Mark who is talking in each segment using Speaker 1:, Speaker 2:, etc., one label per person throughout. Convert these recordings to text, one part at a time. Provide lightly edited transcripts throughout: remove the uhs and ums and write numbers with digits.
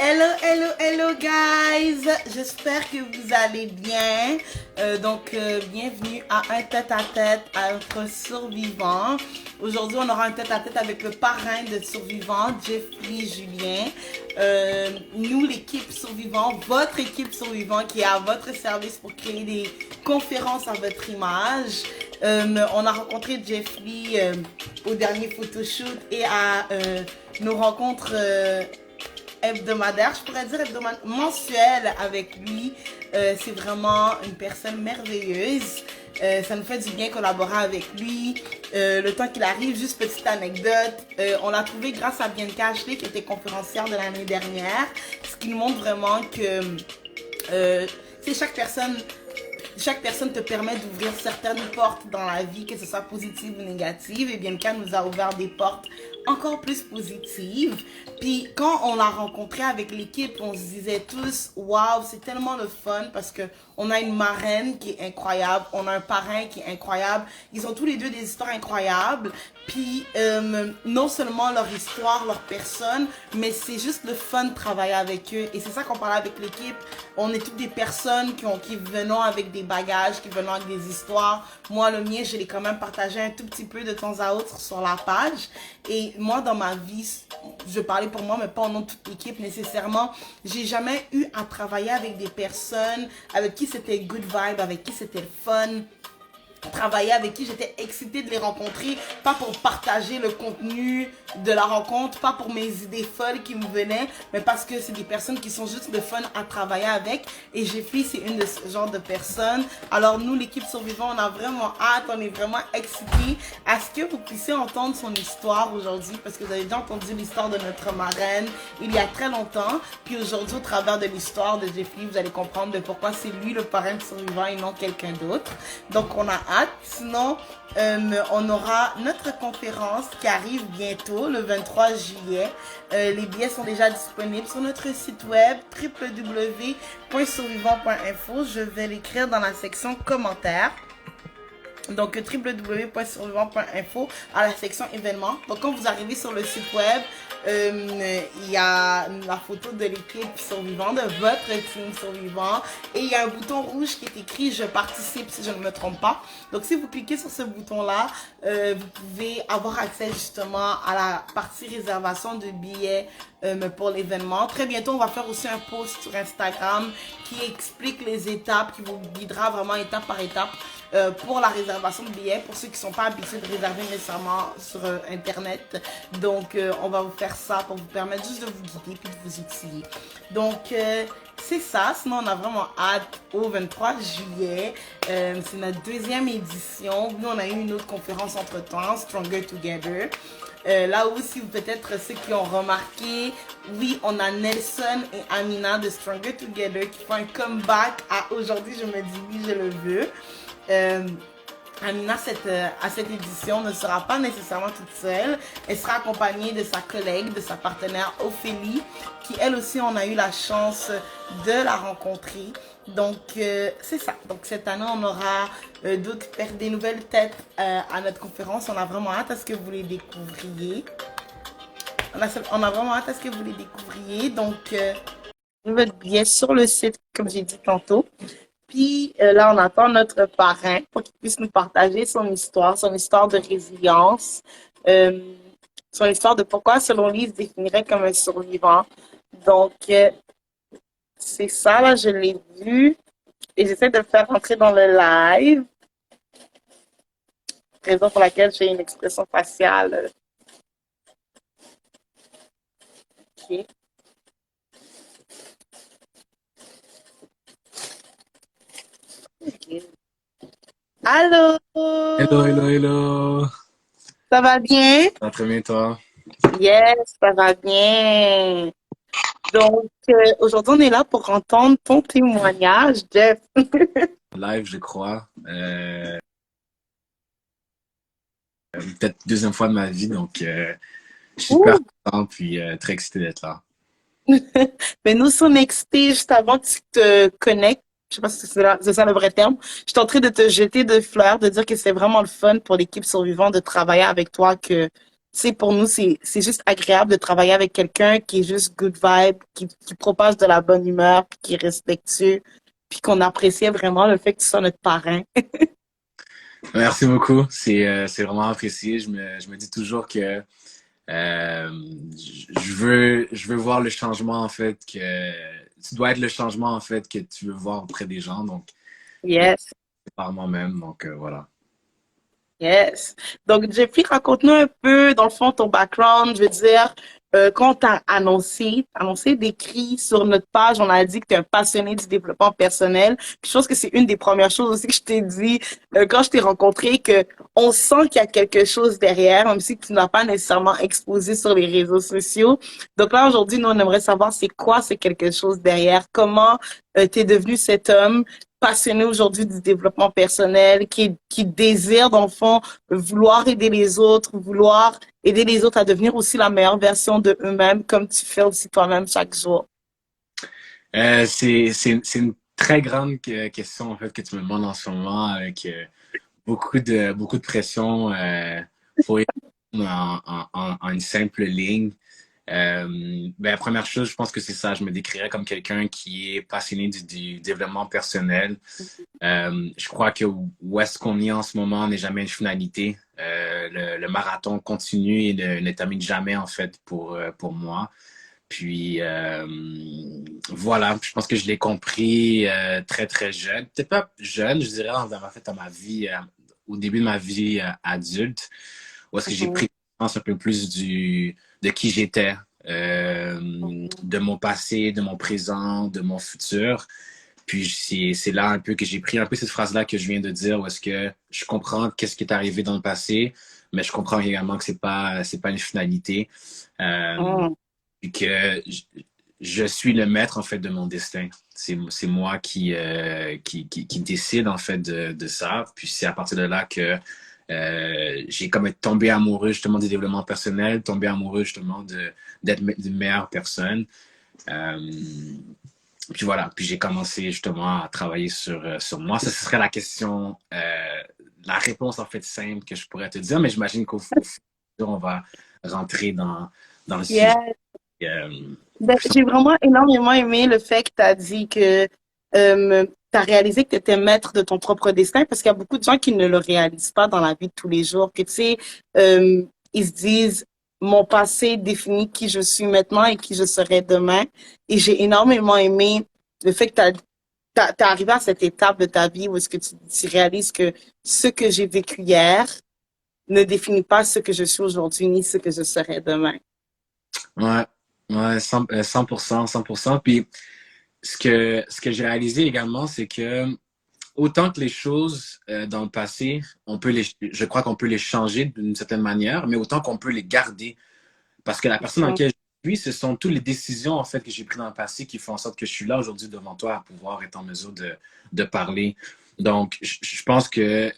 Speaker 1: Hello, hello, hello guys! J'espère que vous allez bien. Bienvenue à un tête-à-tête entre survivants. Aujourd'hui, on aura un tête-à-tête avec le parrain de survivants, Jeffrey Julien. Nous, l'équipe survivant, votre équipe survivant qui est à votre service pour créer des conférences à votre image. On a rencontré Jeffrey au dernier photoshoot et à nos rencontres hebdomadaire, je pourrais dire hebdomadaire, mensuelle avec lui. C'est vraiment une personne merveilleuse. Ça nous fait du bien collaborer avec lui. Le temps qu'il arrive, juste petite anecdote, on l'a trouvé grâce à Bianca Ashley qui était conférencière de l'année dernière, ce qui nous montre vraiment que chaque personne te permet d'ouvrir certaines portes dans la vie, que ce soit positive ou négative. Et Bianca nous a ouvert des portes encore plus positives. Puis quand on l'a rencontré avec l'équipe, on se disait tous, waouh, c'est tellement le fun parce que on a une marraine qui est incroyable, on a un parrain qui est incroyable. Ils ont tous les deux des histoires incroyables. Puis non seulement leur histoire, leur personne, mais c'est juste le fun de travailler avec eux. Et c'est ça qu'on parlait avec l'équipe. On est toutes des personnes qui venons avec des bagages, qui venons avec des histoires. Moi, le mien, je l'ai quand même partagé un tout petit peu de temps à autre sur la page. Et moi, dans ma vie, je parlais pour moi, mais pas au nom de toute l'équipe nécessairement. J'ai jamais eu à travailler avec des personnes avec qui c'était good vibe, avec qui c'était fun. Travailler avec qui j'étais excitée de les rencontrer, pas pour partager le contenu de la rencontre, pas pour mes idées folles qui me venaient, mais parce que c'est des personnes qui sont juste le fun à travailler avec. Et Jeffrey, c'est une de ce genre de personnes. Alors nous, l'équipe survivant, on a vraiment hâte, on est vraiment excités à ce que vous puissiez entendre son histoire aujourd'hui, parce que vous avez déjà entendu l'histoire de notre marraine il y a très longtemps. Puis aujourd'hui, au travers de l'histoire de Jeffrey, vous allez comprendre de pourquoi c'est lui le parrain de survivant et non quelqu'un d'autre. Donc on a hâte. Sinon, on aura notre conférence qui arrive bientôt, le 23 juillet. Les billets sont déjà disponibles sur notre site web www.survivant.info. Je vais l'écrire dans la section commentaires. Donc www.survivant.info à la section événements. Donc quand vous arrivez sur le site web, il y a la photo de l'équipe survivant, de votre team survivant, et il y a un bouton rouge qui est écrit je participe si je ne me trompe pas. Donc si vous cliquez sur ce bouton là, vous pouvez avoir accès justement à la partie réservation de billets pour l'événement. Très bientôt on va faire aussi un post sur Instagram qui explique les étapes, qui vous guidera vraiment étape par étape pour la réservation de billets, pour ceux qui ne sont pas habitués de réserver nécessairement sur Internet. Donc, on va vous faire ça pour vous permettre juste de vous guider puis de vous outiller. Donc, c'est ça. Sinon, on a vraiment hâte au 23 juillet. C'est notre deuxième édition. Nous, on a eu une autre conférence entre-temps, Stronger Together. Là aussi, peut-être ceux qui ont remarqué, oui, on a Nelson et Amina de Stronger Together qui font un comeback à aujourd'hui. Je me dis oui, je le veux. Amina, à cette édition, ne sera pas nécessairement toute seule. Elle sera accompagnée de sa collègue, de sa partenaire Ophélie, qui elle aussi, on a eu la chance de la rencontrer. Donc, c'est ça. Donc, cette année, on aura des nouvelles têtes à notre conférence. On a vraiment hâte à ce que vous les découvriez. On a vraiment hâte à ce que vous les découvriez. Donc, votre billet sur le site, comme j'ai dit tantôt. Puis là, on attend notre parrain pour qu'il puisse nous partager son histoire de résilience, son histoire de pourquoi, selon lui, il se définirait comme un survivant. Donc, c'est ça, là, je l'ai vu. Et j'essaie de le faire rentrer dans le live. Raison pour laquelle j'ai une expression faciale. OK. OK. Allô?
Speaker 2: Hello, hello, hello.
Speaker 1: Ça va bien?
Speaker 2: Ça va très bien, toi?
Speaker 1: Yes, ça va bien. Donc, aujourd'hui, on est là pour entendre ton témoignage, Jeff.
Speaker 2: Live, je crois. Peut-être deuxième fois de ma vie, donc je suis super
Speaker 1: Ouh.
Speaker 2: content puis très excité d'être là.
Speaker 1: Mais nous sommes excités juste avant que tu te connectes. Je sais pas si c'est ça le vrai terme. Je suis en train de te jeter de fleurs, de dire que c'est vraiment le fun pour l'équipe survivante de travailler avec toi, que sais, pour nous, c'est juste agréable de travailler avec quelqu'un qui est juste good vibe, qui propage de la bonne humeur, puis qui est respectueux, puis qu'on appréciait vraiment le fait que tu sois notre parrain.
Speaker 2: Merci beaucoup. C'est vraiment apprécié. Je me dis toujours que je veux voir le changement en fait que tu dois être le changement en fait que tu veux voir auprès des gens. Donc
Speaker 1: Yes.
Speaker 2: c'est par moi-même. Donc voilà.
Speaker 1: Yes. Donc, Jeffrey, raconte-nous un peu, dans le fond, ton background. Je veux dire, quand t'as annoncé, décrit sur notre page, on a dit que tu es un passionné du développement personnel. Puis, je pense que c'est une des premières choses aussi que je t'ai dit quand je t'ai rencontré, que on sent qu'il y a quelque chose derrière, même si tu n'as pas nécessairement exposé sur les réseaux sociaux. Donc là, aujourd'hui, nous, on aimerait savoir c'est quoi ce quelque chose derrière, comment tu es devenu cet homme passionné aujourd'hui du développement personnel, qui désire, dans le fond, vouloir aider les autres, vouloir aider les autres à devenir aussi la meilleure version de eux-mêmes, comme tu fais aussi toi-même chaque jour.
Speaker 2: C'est une très grande question en fait que tu me demandes en ce moment avec beaucoup de pression pour y répondre en une simple ligne. Ben, la première chose, je pense que c'est ça. Je me décrirais comme quelqu'un qui est passionné du développement personnel. Je crois que où est-ce qu'on est en ce moment n'est jamais une finalité. Le marathon continue et ne termine jamais en fait pour moi. Puis voilà, je pense que je l'ai compris très très jeune. Peut-être pas jeune, je dirais en fait à ma vie, au début de ma vie adulte, où est-ce que j'ai
Speaker 1: Mhm,
Speaker 2: pris conscience un peu plus de qui j'étais,
Speaker 1: mhm,
Speaker 2: de mon passé, de mon présent, de mon futur. Puis c'est là un peu que j'ai pris un peu cette phrase-là que je viens de dire, où est-ce que je comprends qu'est-ce qui est arrivé dans le passé, mais je comprends également que c'est pas une finalité. Euh,
Speaker 1: mhm.
Speaker 2: puis que je suis le maître en fait de mon destin. C'est moi qui décide en fait de ça. Puis c'est à partir de là que j'ai comme tombé amoureux justement du développement personnel, tombé amoureux justement d'être une meilleure personne. Euh, puis voilà, puis j'ai commencé justement à travailler sur moi. Ça, ce serait la question, la réponse en fait simple que je pourrais te dire, mais j'imagine qu'au futur, on va rentrer dans le sujet.
Speaker 1: Yeah. Ben,
Speaker 2: Plus
Speaker 1: j'ai vraiment énormément aimé le fait que tu as dit que tu as réalisé que tu étais maître de ton propre destin parce qu'il y a beaucoup de gens qui ne le réalisent pas dans la vie de tous les jours. Que tu sais, euh, ils se disent mon passé définit qui je suis maintenant et qui je serai demain. Et j'ai énormément aimé le fait que t'es arrivé à cette étape de ta vie où est-ce que tu réalises que ce que j'ai vécu hier ne définit pas ce que je suis aujourd'hui ni ce que je serai demain.
Speaker 2: Ouais, ouais, 100%, 100%. Puis ce que j'ai réalisé également, c'est que autant que les choses dans le passé, je crois qu'on peut les changer d'une certaine manière, mais autant qu'on peut les garder. Parce que la personne dans laquelle je suis, ce sont toutes les décisions en fait que j'ai prises dans le passé qui font en sorte que je suis là aujourd'hui devant toi à pouvoir être en mesure de parler. Donc, je pense que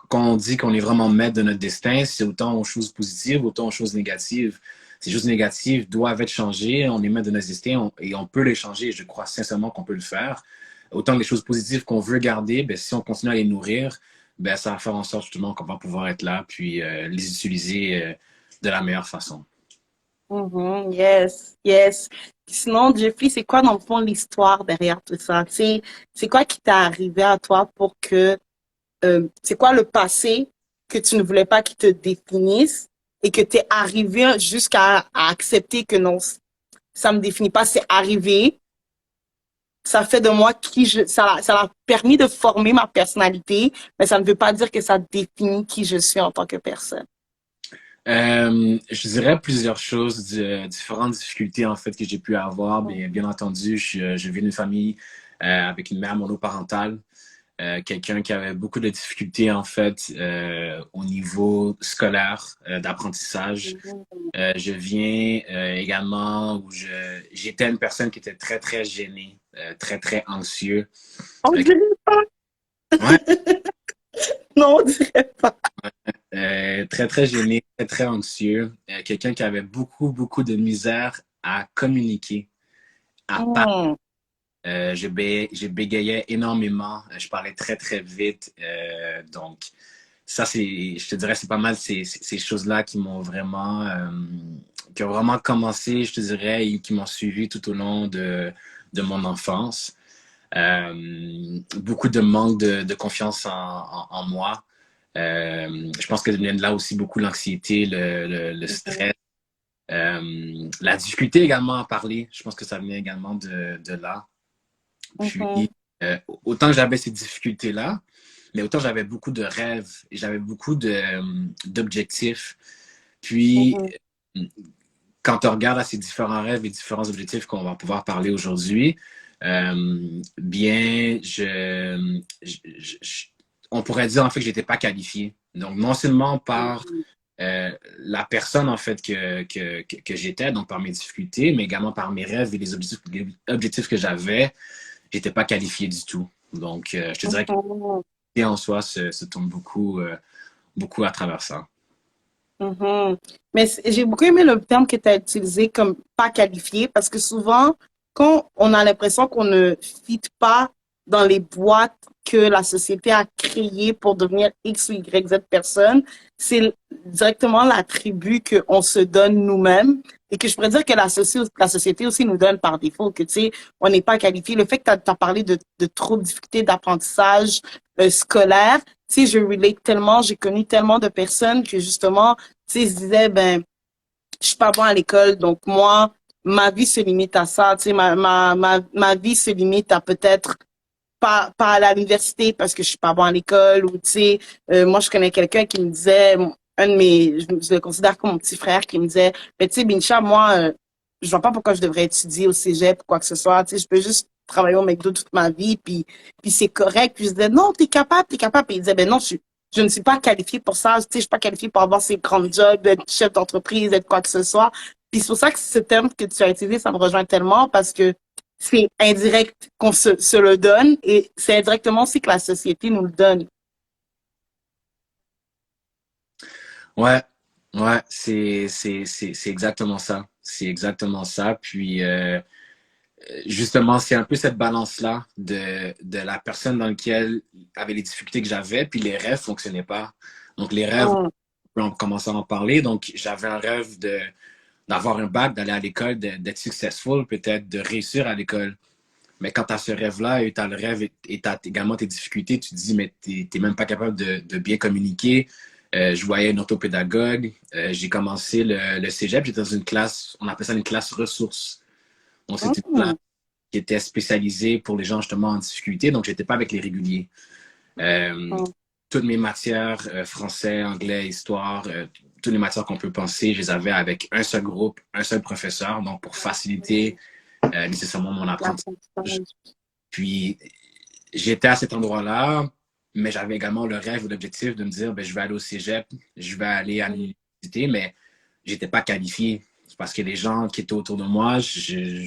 Speaker 2: quand on dit qu'on est vraiment maître de notre destin, c'est autant aux choses positives, autant aux choses négatives. Ces choses négatives doivent être changées, on est maître de notre destin et on peut les changer et je crois sincèrement qu'on peut le faire. Autant que les choses positives qu'on veut garder, ben, si on continue à les nourrir, ben, ça va faire en sorte justement qu'on va pouvoir être là puis les utiliser de la meilleure façon.
Speaker 1: Mhm, yes, yes. Sinon, Jeffrey, c'est quoi dans le fond l'histoire derrière tout ça? C'est quoi qui t'est arrivé à toi pour que, c'est quoi le passé que tu ne voulais pas qu'il te définisse et que t'es arrivé jusqu'à à accepter que non, ça me définit pas, c'est arrivé, ça fait de moi ça a permis de former ma personnalité, mais ça ne veut pas dire que ça définit qui je suis en tant que personne.
Speaker 2: Je dirais plusieurs choses, différentes difficultés en fait que j'ai pu avoir. Bien entendu, je viens d'une famille avec une mère monoparentale, quelqu'un qui avait beaucoup de difficultés en fait au niveau scolaire, d'apprentissage. Je viens également j'étais une personne qui était très très gênée, très très anxieux.
Speaker 1: On
Speaker 2: Euh,
Speaker 1: dirait pas.
Speaker 2: ouais,
Speaker 1: Non, on dirait pas.
Speaker 2: très très gêné, très très anxieux. Quelqu'un qui avait beaucoup de misère à communiquer, à parler.
Speaker 1: Hmm.
Speaker 2: Je bégayais énormément. Je parlais très, très vite. Donc, ça, je te dirais, c'est pas mal ces choses-là qui ont vraiment commencé, je te dirais, et qui m'ont suivi tout au long de mon enfance. Beaucoup de manque de confiance en moi. Je pense que vient de là aussi beaucoup l'anxiété, le stress, la difficulté également à parler. Je pense que ça venait également de là. Puis,
Speaker 1: Mhm.
Speaker 2: autant que j'avais ces difficultés-là, mais autant j'avais beaucoup de rêves et j'avais beaucoup d'objectifs. Puis,
Speaker 1: Mhm.
Speaker 2: quand on regarde à ces différents rêves et différents objectifs qu'on va pouvoir parler aujourd'hui, bien, on pourrait dire en fait que j'étais pas qualifié. Donc, non seulement par la personne en fait que j'étais, donc par mes difficultés, mais également par mes rêves et les objectifs que j'avais, j'étais pas qualifié du tout. Donc, je te dirais que
Speaker 1: Mhm.
Speaker 2: l'idée en soi se tourne beaucoup à travers ça.
Speaker 1: Mhm. Mais j'ai beaucoup aimé le terme que tu as utilisé comme pas qualifié parce que souvent, quand on a l'impression qu'on ne fit pas dans les boîtes que la société a créées pour devenir X ou Y, Z personne, c'est directement l'attribut qu'on se donne nous-mêmes et que je pourrais dire que la société aussi nous donne par défaut, que tu sais, on n'est pas qualifié. Le fait que tu as parlé de trop de difficultés d'apprentissage scolaire, tu sais, je relate tellement, j'ai connu tellement de personnes que justement, tu sais, se disaient, ben, je suis pas bon à l'école, donc moi, ma vie se limite à ça, tu sais, ma vie se limite à peut-être pas à l'université parce que je suis pas bon à l'école ou, tu sais, moi, je connais quelqu'un qui me disait, un de mes, je le considère comme mon petit frère, qui me disait, mais tu sais, Bincha, moi, je vois pas pourquoi je devrais étudier au cégep ou quoi que ce soit, tu sais, je peux juste travailler au McDo toute ma vie, puis c'est correct. Puis je disais, non, t'es capable, t'es capable. Puis il disait, ben non, je ne suis pas qualifiée pour ça. Tu sais, je suis pas qualifiée pour avoir ces grands jobs, d'être chef d'entreprise, d'être quoi que ce soit. Puis c'est pour ça que ce terme que tu as utilisé, ça me rejoint tellement parce que c'est indirect qu'on se le donne et c'est indirectement aussi que la société nous le donne.
Speaker 2: Ouais, ouais, c'est exactement ça. C'est exactement ça. Puis, justement, c'est un peu cette balance-là de la personne dans laquelle avait les difficultés que j'avais, puis les rêves fonctionnaient pas. Donc, les rêves,
Speaker 1: Mm.
Speaker 2: on commençait à en parler. Donc, j'avais un rêve d'avoir un bac, d'aller à l'école, d'être successful, peut-être de réussir à l'école. Mais quand tu as ce rêve-là et tu as le rêve et tu as également tes difficultés, tu te dis, mais tu n'es même pas capable de bien communiquer. Je voyais une orthopédagogue. J'ai commencé le cégep. J'étais dans une classe, on appelle ça une classe ressources. Donc, c'était une classe
Speaker 1: Mm.
Speaker 2: qui était spécialisée pour les gens justement en difficulté. Donc, j'étais pas avec les réguliers. Euh,
Speaker 1: Mm.
Speaker 2: Toutes mes matières, français, anglais, histoire, toutes les matières qu'on peut penser, je les avais avec un seul groupe, un seul professeur. Donc, pour faciliter nécessairement mon apprentissage.
Speaker 1: L'apprentissage.
Speaker 2: Puis, j'étais à cet endroit-là, mais j'avais également le rêve ou l'objectif de me dire, ben, je vais aller au cégep, je vais aller à l'université, mais j'étais pas qualifié. Parce que les gens qui étaient autour de moi,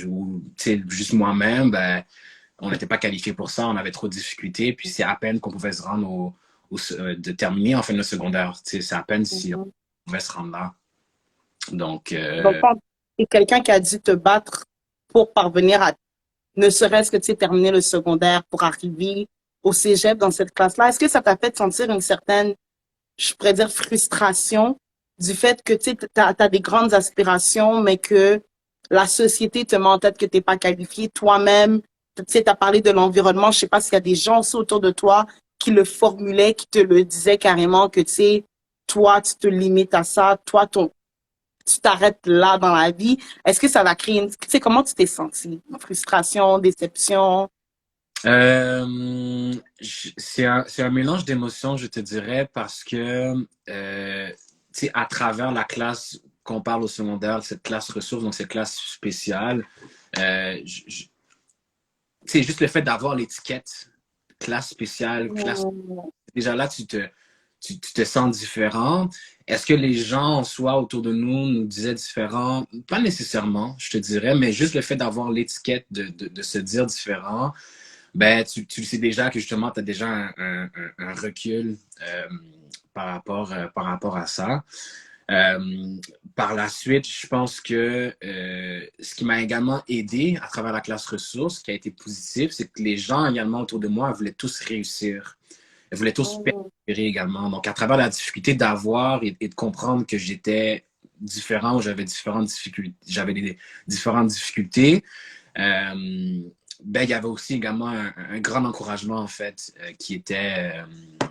Speaker 2: ou, juste moi-même, ben, on n'était pas qualifiés pour ça, on avait trop de difficultés, puis c'est à peine qu'on pouvait se rendre de terminer en fin de secondaire. C'est à peine si on
Speaker 1: Mhm.
Speaker 2: pouvait se rendre là. Donc,
Speaker 1: Donc, quand t'es quelqu'un qui a dû te battre pour parvenir à ne serait-ce que tu sais, terminer le secondaire pour arriver au cégep dans cette classe-là, est-ce que ça t'a fait sentir une certaine, je pourrais dire, frustration du fait que tu as des grandes aspirations, mais que la société te met en tête que tu n'es pas qualifié toi-même. Tu sais, tu as parlé de l'environnement. Je sais pas s'il y a des gens aussi autour de toi qui le formulaient, qui te le disaient carrément que, tu sais, toi, tu te limites à ça. Toi, tu t'arrêtes là dans la vie. Est-ce que ça va créer tu sais, comment tu t'es senti? Frustration, déception?
Speaker 2: C'est un mélange d'émotions, je te dirais, parce que, tu sais, à travers la classe qu'on parle au secondaire, cette classe ressource, donc cette classe spéciale, tu sais, juste le fait d'avoir l'étiquette classe spéciale, classe,
Speaker 1: Mm.
Speaker 2: déjà là, tu te sens différent. Est-ce que les gens en soi autour de nous disaient différent? Pas nécessairement, je te dirais, mais juste le fait d'avoir l'étiquette de se dire différent, ben, tu sais déjà que justement, tu as déjà un recul par rapport à ça. Euh, Par la suite, je pense que ce qui m'a également aidé à travers la classe ressources, qui a été positif, c'est que les gens également autour de moi voulaient tous réussir. Elles voulaient tous persévérer également. Donc, à travers la difficulté d'avoir et de comprendre que j'étais différent, ou j'avais des différentes difficultés, ben, il y avait aussi également un grand encouragement, en fait, qui était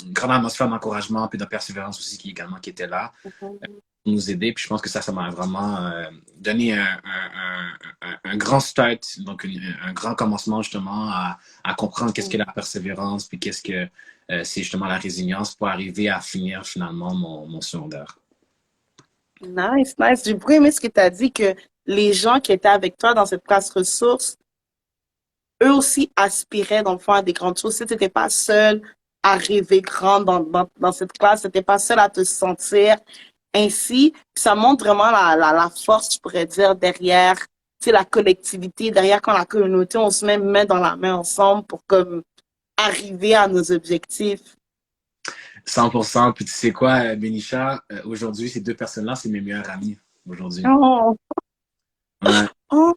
Speaker 2: une grande atmosphère d'encouragement, puis de persévérance aussi, qui était là pour nous aider. Puis je pense que ça m'a vraiment donné un grand start, donc un grand commencement justement à comprendre qu'est-ce que la persévérance, puis qu'est-ce que c'est justement la résilience pour arriver à finir finalement mon secondaire.
Speaker 1: Nice, nice. J'ai beaucoup aimé ce que tu as dit, que les gens qui étaient avec toi dans cette classe ressources, eux aussi aspiraient dans le fond à des grandes choses. Tu n'étais pas seul à rêver grand dans cette classe, tu n'étais pas seul à te sentir ainsi. Puis ça montre vraiment la force, je pourrais dire, derrière, tu sais, la collectivité, derrière quand la communauté, on se met main dans la main ensemble pour comme arriver à nos objectifs.
Speaker 2: 100%. Puis tu sais quoi, Benisha, aujourd'hui, ces deux personnes-là, c'est mes meilleures amies aujourd'hui.
Speaker 1: Oh,
Speaker 2: Ouais,
Speaker 1: oh.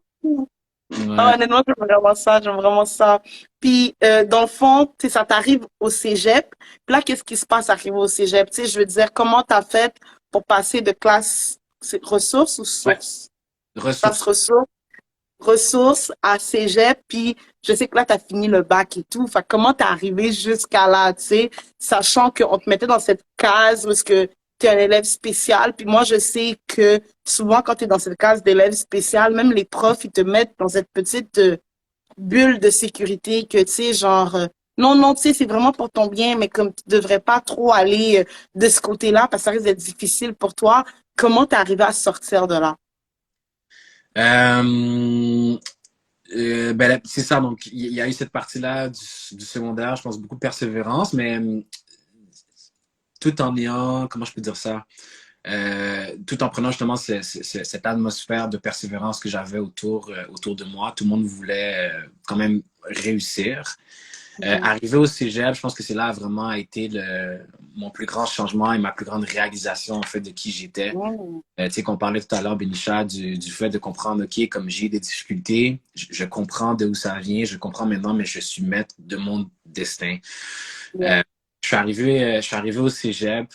Speaker 1: Ah,
Speaker 2: ouais.
Speaker 1: honnêtement, j'aime vraiment ça, j'aime vraiment ça. Puis, dans le fond, tu sais, ça t'arrive au cégep. Puis là, qu'est-ce qui se passe arrivé au cégep? Tu sais, je veux dire, comment t'as fait pour passer de classe c'est ressources ou
Speaker 2: Ouais.
Speaker 1: sources? Classe
Speaker 2: Ressources.
Speaker 1: ressources à cégep, puis je sais que là, tu as fini le bac et tout. Fait que comment t'es arrivé jusqu'à là, tu sais, sachant qu'on te mettait dans cette case où est-ce que tu es un élève spécial. Puis moi, je sais que souvent, quand tu es dans cette case d'élève spécial, même les profs, ils te mettent dans cette petite bulle de sécurité que, tu sais, genre, non, non, tu sais, c'est vraiment pour ton bien, mais comme tu devrais pas trop aller de ce côté-là parce que ça risque d'être difficile pour toi, comment t'es arrivé à sortir de là?
Speaker 2: Euh, ben, c'est ça, donc il y a eu cette partie-là du secondaire, je pense beaucoup de persévérance, mais tout en ayant, comment je peux dire ça, tout en prenant justement cette atmosphère de persévérance que j'avais autour de moi. Tout le monde voulait quand même réussir. Arrivé au cégep, je pense que c'est là vraiment a été mon plus grand changement et ma plus grande réalisation en fait de qui j'étais.
Speaker 1: Mm.
Speaker 2: Tu sais, qu'on parlait tout à l'heure, Benisha, du fait de comprendre, OK, comme j'ai des difficultés, je comprends de où ça vient, je comprends maintenant, mais je suis maître de mon destin.
Speaker 1: Yeah.
Speaker 2: Euh, je suis arrivé au cégep.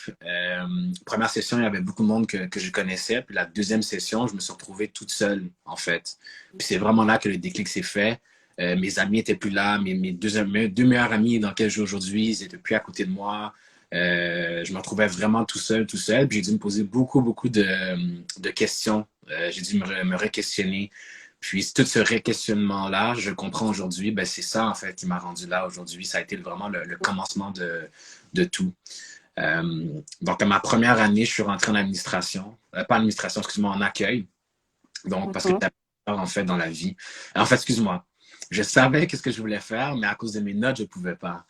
Speaker 2: Première session, il y avait beaucoup de monde que je connaissais. Puis la deuxième session, je me suis retrouvé toute seule, en fait. Puis c'est vraiment là que le déclic s'est fait. Mes amis étaient plus là. Mes deux meilleurs amis dans lesquels je joue aujourd'hui, ils étaient plus à côté de moi. Je me retrouvais vraiment tout seul, tout seul. Puis j'ai dû me poser beaucoup, beaucoup de questions. J'ai dû me re-questionner. Puis tout ce re-questionnement-là, je comprends aujourd'hui, ben c'est ça en fait qui m'a rendu là aujourd'hui. Ça a été vraiment le commencement de tout. Donc à ma première année, je suis rentré en administration. Pas en administration, excuse-moi, en accueil. Donc parce que
Speaker 1: Mhm.
Speaker 2: tu as peur en fait dans la vie. En fait, excuse-moi. Je savais qu'est-ce que je voulais faire, mais à cause de mes notes, je pouvais pas.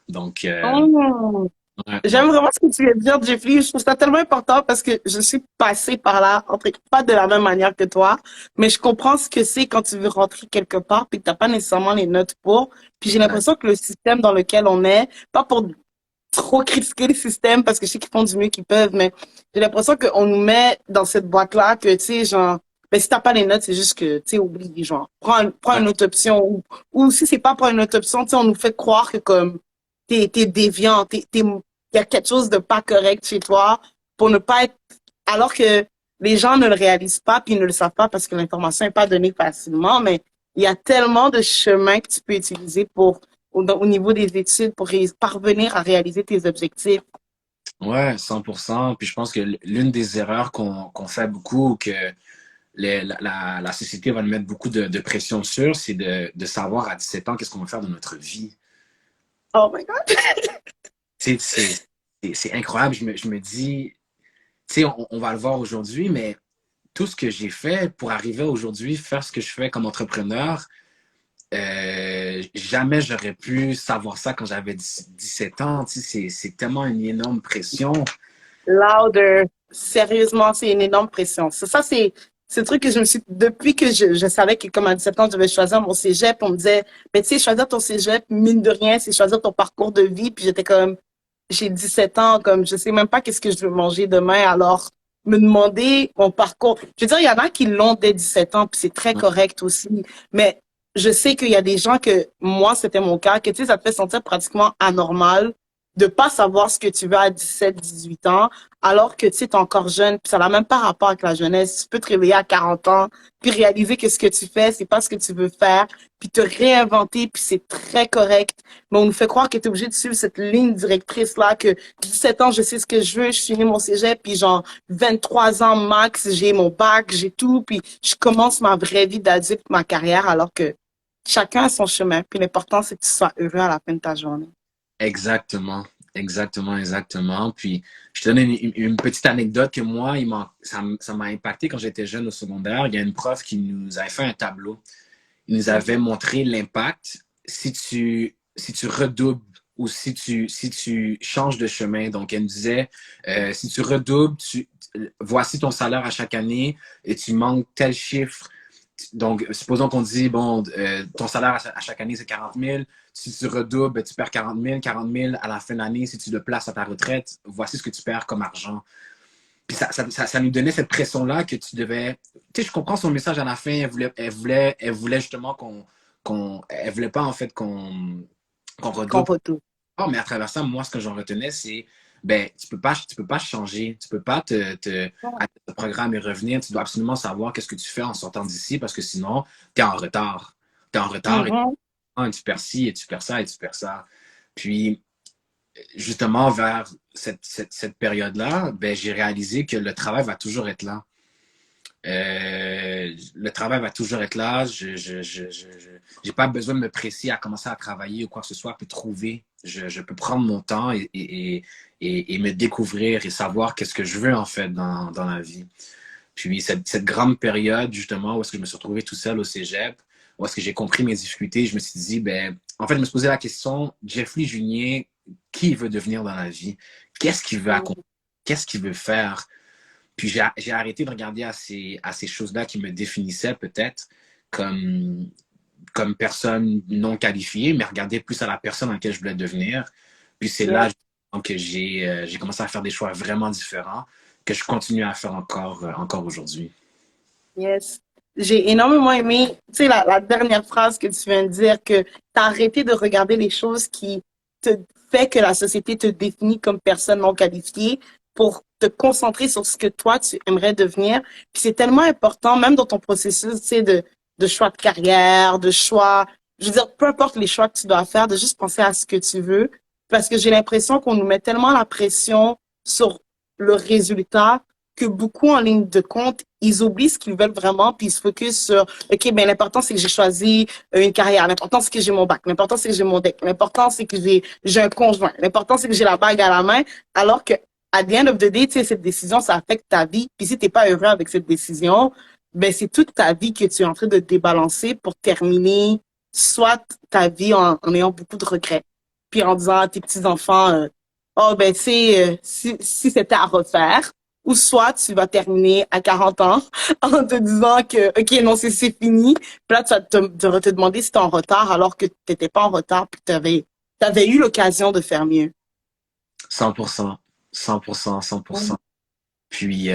Speaker 2: Donc,
Speaker 1: Oh.
Speaker 2: ouais,
Speaker 1: J'aime
Speaker 2: donc
Speaker 1: vraiment ce que tu viens de dire, Jeffrey. Je trouve ça tellement important parce que je suis passée par là, pas de la même manière que toi, mais je comprends ce que c'est quand tu veux rentrer quelque part puis que t'as pas nécessairement les notes pour. Puis j'ai
Speaker 2: ouais,
Speaker 1: l'impression que le système dans lequel on est, pas pour trop critiquer le système parce que je sais qu'ils font du mieux qu'ils peuvent, mais j'ai l'impression qu'on nous met dans cette boîte-là que, tu sais, genre, ben, si t'as pas les notes, c'est juste que, tu sais, oublie, genre, prends
Speaker 2: ouais,
Speaker 1: une autre option ou si c'est pas prendre une autre option, tu sais, on nous fait croire que comme, t'es déviant, il y a quelque chose de pas correct chez toi pour ne pas être, alors que les gens ne le réalisent pas puis ils ne le savent pas parce que l'information n'est pas donnée facilement, mais il y a tellement de chemins que tu peux utiliser pour au niveau des études pour parvenir à réaliser tes objectifs.
Speaker 2: ouais, 100%. Puis je pense que l'une des erreurs qu'on fait beaucoup, que la société va nous mettre beaucoup de pression sur, c'est de savoir à 17 ans qu'est-ce qu'on va faire de notre vie.
Speaker 1: Oh my God.
Speaker 2: C'est incroyable. Je me dis, tu sais, on va le voir aujourd'hui, mais tout ce que j'ai fait pour arriver aujourd'hui, faire ce que je fais comme entrepreneur, jamais j'aurais pu savoir ça quand j'avais 17 ans. Tu sais, c'est tellement une énorme pression.
Speaker 1: Louder. Sérieusement, c'est une énorme pression. C'est le truc que je me suis, depuis que je savais que comme à 17 ans, je devais choisir mon cégep, on me disait, mais tu sais, choisir ton cégep, mine de rien, c'est choisir ton parcours de vie. Puis j'étais comme, j'ai 17 ans, comme, je sais même pas qu'est-ce que je veux manger demain. Alors, me demander mon parcours. Je veux dire, il y en a qui l'ont dès 17 ans, puis c'est très correct aussi. Mais je sais qu'il y a des gens que, moi, c'était mon cas, que tu sais, ça te fait sentir pratiquement anormal de pas savoir ce que tu veux à 17, 18 ans, alors que tu sais, t'es encore jeune, puis ça n'a même pas rapport avec la jeunesse. Tu peux te réveiller à 40 ans, puis réaliser que ce que tu fais, c'est pas ce que tu veux faire, puis te réinventer, puis c'est très correct. Mais on nous fait croire que tu es obligé de suivre cette ligne directrice-là, que 17 ans, je sais ce que je veux, je finis mon cégep, puis genre 23 ans max, j'ai mon bac, j'ai tout, puis je commence ma vraie vie d'adulte, ma carrière, alors que chacun a son chemin. Puis l'important, c'est que tu sois heureux à la fin de ta journée.
Speaker 2: Exactement, exactement, exactement. Puis, je te donne une petite anecdote que moi, ça m'a impacté quand j'étais jeune au secondaire. Il y a une prof qui nous avait fait un tableau. Il nous avait montré l'impact si tu redoubles ou si tu changes de chemin. Donc, elle nous disait, si tu redoubles, voici ton salaire à chaque année et tu manques tel chiffre. Donc, supposons qu'on dit, bon, ton salaire à chaque année, c'est 40 000. Si tu redoubles, ben, tu perds 40 000 à la fin de l'année. Si tu le places à ta retraite, voici ce que tu perds comme argent. Puis ça nous donnait cette pression-là que tu devais. Tu sais, je comprends son message à la fin. Elle voulait justement elle voulait pas en fait qu'on
Speaker 1: Qu'on
Speaker 2: redouble.
Speaker 1: retourne.
Speaker 2: Oh, mais à travers ça, moi, ce que j'en retenais, c'est ben, tu peux pas changer. Tu peux pas arrêter le programme et revenir. Tu dois absolument savoir qu'est-ce que tu fais en sortant d'ici parce que sinon, tu es en retard. Tu es en retard et
Speaker 1: Mhm.
Speaker 2: tu perds ci et tu perds ça et tu perds ça. Puis, justement, vers cette période-là, ben, j'ai réalisé que le travail va toujours être là. Le travail va toujours être là. J'ai pas besoin de me presser à commencer à travailler ou quoi que ce soit, puis trouver. Je peux prendre mon temps et me découvrir et savoir qu'est-ce que je veux en fait dans la vie. Puis cette grande période, justement, où est-ce que je me suis retrouvé tout seul au cégep, où est-ce que j'ai compris mes difficultés, je me suis dit, ben, en fait, je me suis posé la question, Jeffrey Junier, qui il veut devenir dans la vie? Qu'est-ce qu'il veut accomplir? Qu'est-ce qu'il veut faire? Puis j'ai arrêté de regarder à ces choses-là qui me définissaient peut-être comme, comme personne non qualifiée, mais regarder plus à la personne en laquelle je voulais devenir. Puis c'est là
Speaker 1: Yes.
Speaker 2: justement, que j'ai commencé à faire des choix vraiment différents que je continue à faire encore aujourd'hui.
Speaker 1: Yes. J'ai énormément aimé, tu sais, la dernière phrase que tu viens de dire, que tu as arrêté de regarder les choses qui te fait que la société te définit comme personne non qualifiée pour te concentrer sur ce que toi, tu aimerais devenir. Puis c'est tellement important, même dans ton processus, tu sais, de choix de carrière, de choix, je veux dire, peu importe les choix que tu dois faire, de juste penser à ce que tu veux. Parce que j'ai l'impression qu'on nous met tellement la pression sur le résultat que beaucoup en ligne de compte, ils oublient ce qu'ils veulent vraiment, puis ils se focus sur, OK, ben l'important, c'est que j'ai choisi une carrière. L'important, c'est que j'ai mon bac. L'important, c'est que j'ai mon deck. L'important, c'est que j'ai un conjoint. L'important, c'est que j'ai la bague à la main. Alors que, à the end of the day, tu sais, cette décision, ça affecte ta vie. Puis si t'es pas heureux avec cette décision, ben c'est toute ta vie que tu es en train de débalancer pour terminer soit ta vie en ayant beaucoup de regrets. Puis en disant à tes petits-enfants, oh, ben, tu sais, si c'était à refaire, ou soit tu vas terminer à 40 ans en te disant que, OK, non, c'est fini. Puis là, tu vas te demander si tu es en retard alors que tu n'étais pas en retard puis que tu avais eu l'occasion de faire mieux.
Speaker 2: 100%, 100%, 100%. Puis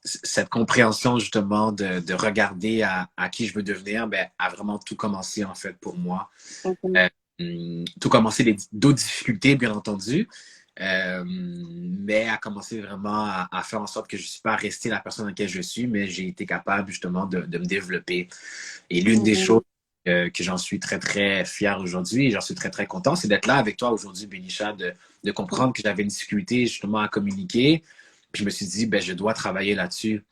Speaker 2: cette compréhension justement de regarder à qui je veux devenir, ben, a vraiment tout commencé en fait pour moi.
Speaker 1: Mhm.
Speaker 2: Euh, Tout commencé d'autres difficultés, bien entendu, mais a commencé vraiment à faire en sorte que je ne suis pas resté la personne dans laquelle je suis, mais j'ai été capable justement de me développer. Et l'une des
Speaker 1: Mhm.
Speaker 2: choses que j'en suis très, très fier aujourd'hui et j'en suis très, très content, c'est d'être là avec toi aujourd'hui, Benisha, de comprendre que j'avais une difficulté justement à communiquer. Puis je me suis dit, ben, je dois travailler là-dessus.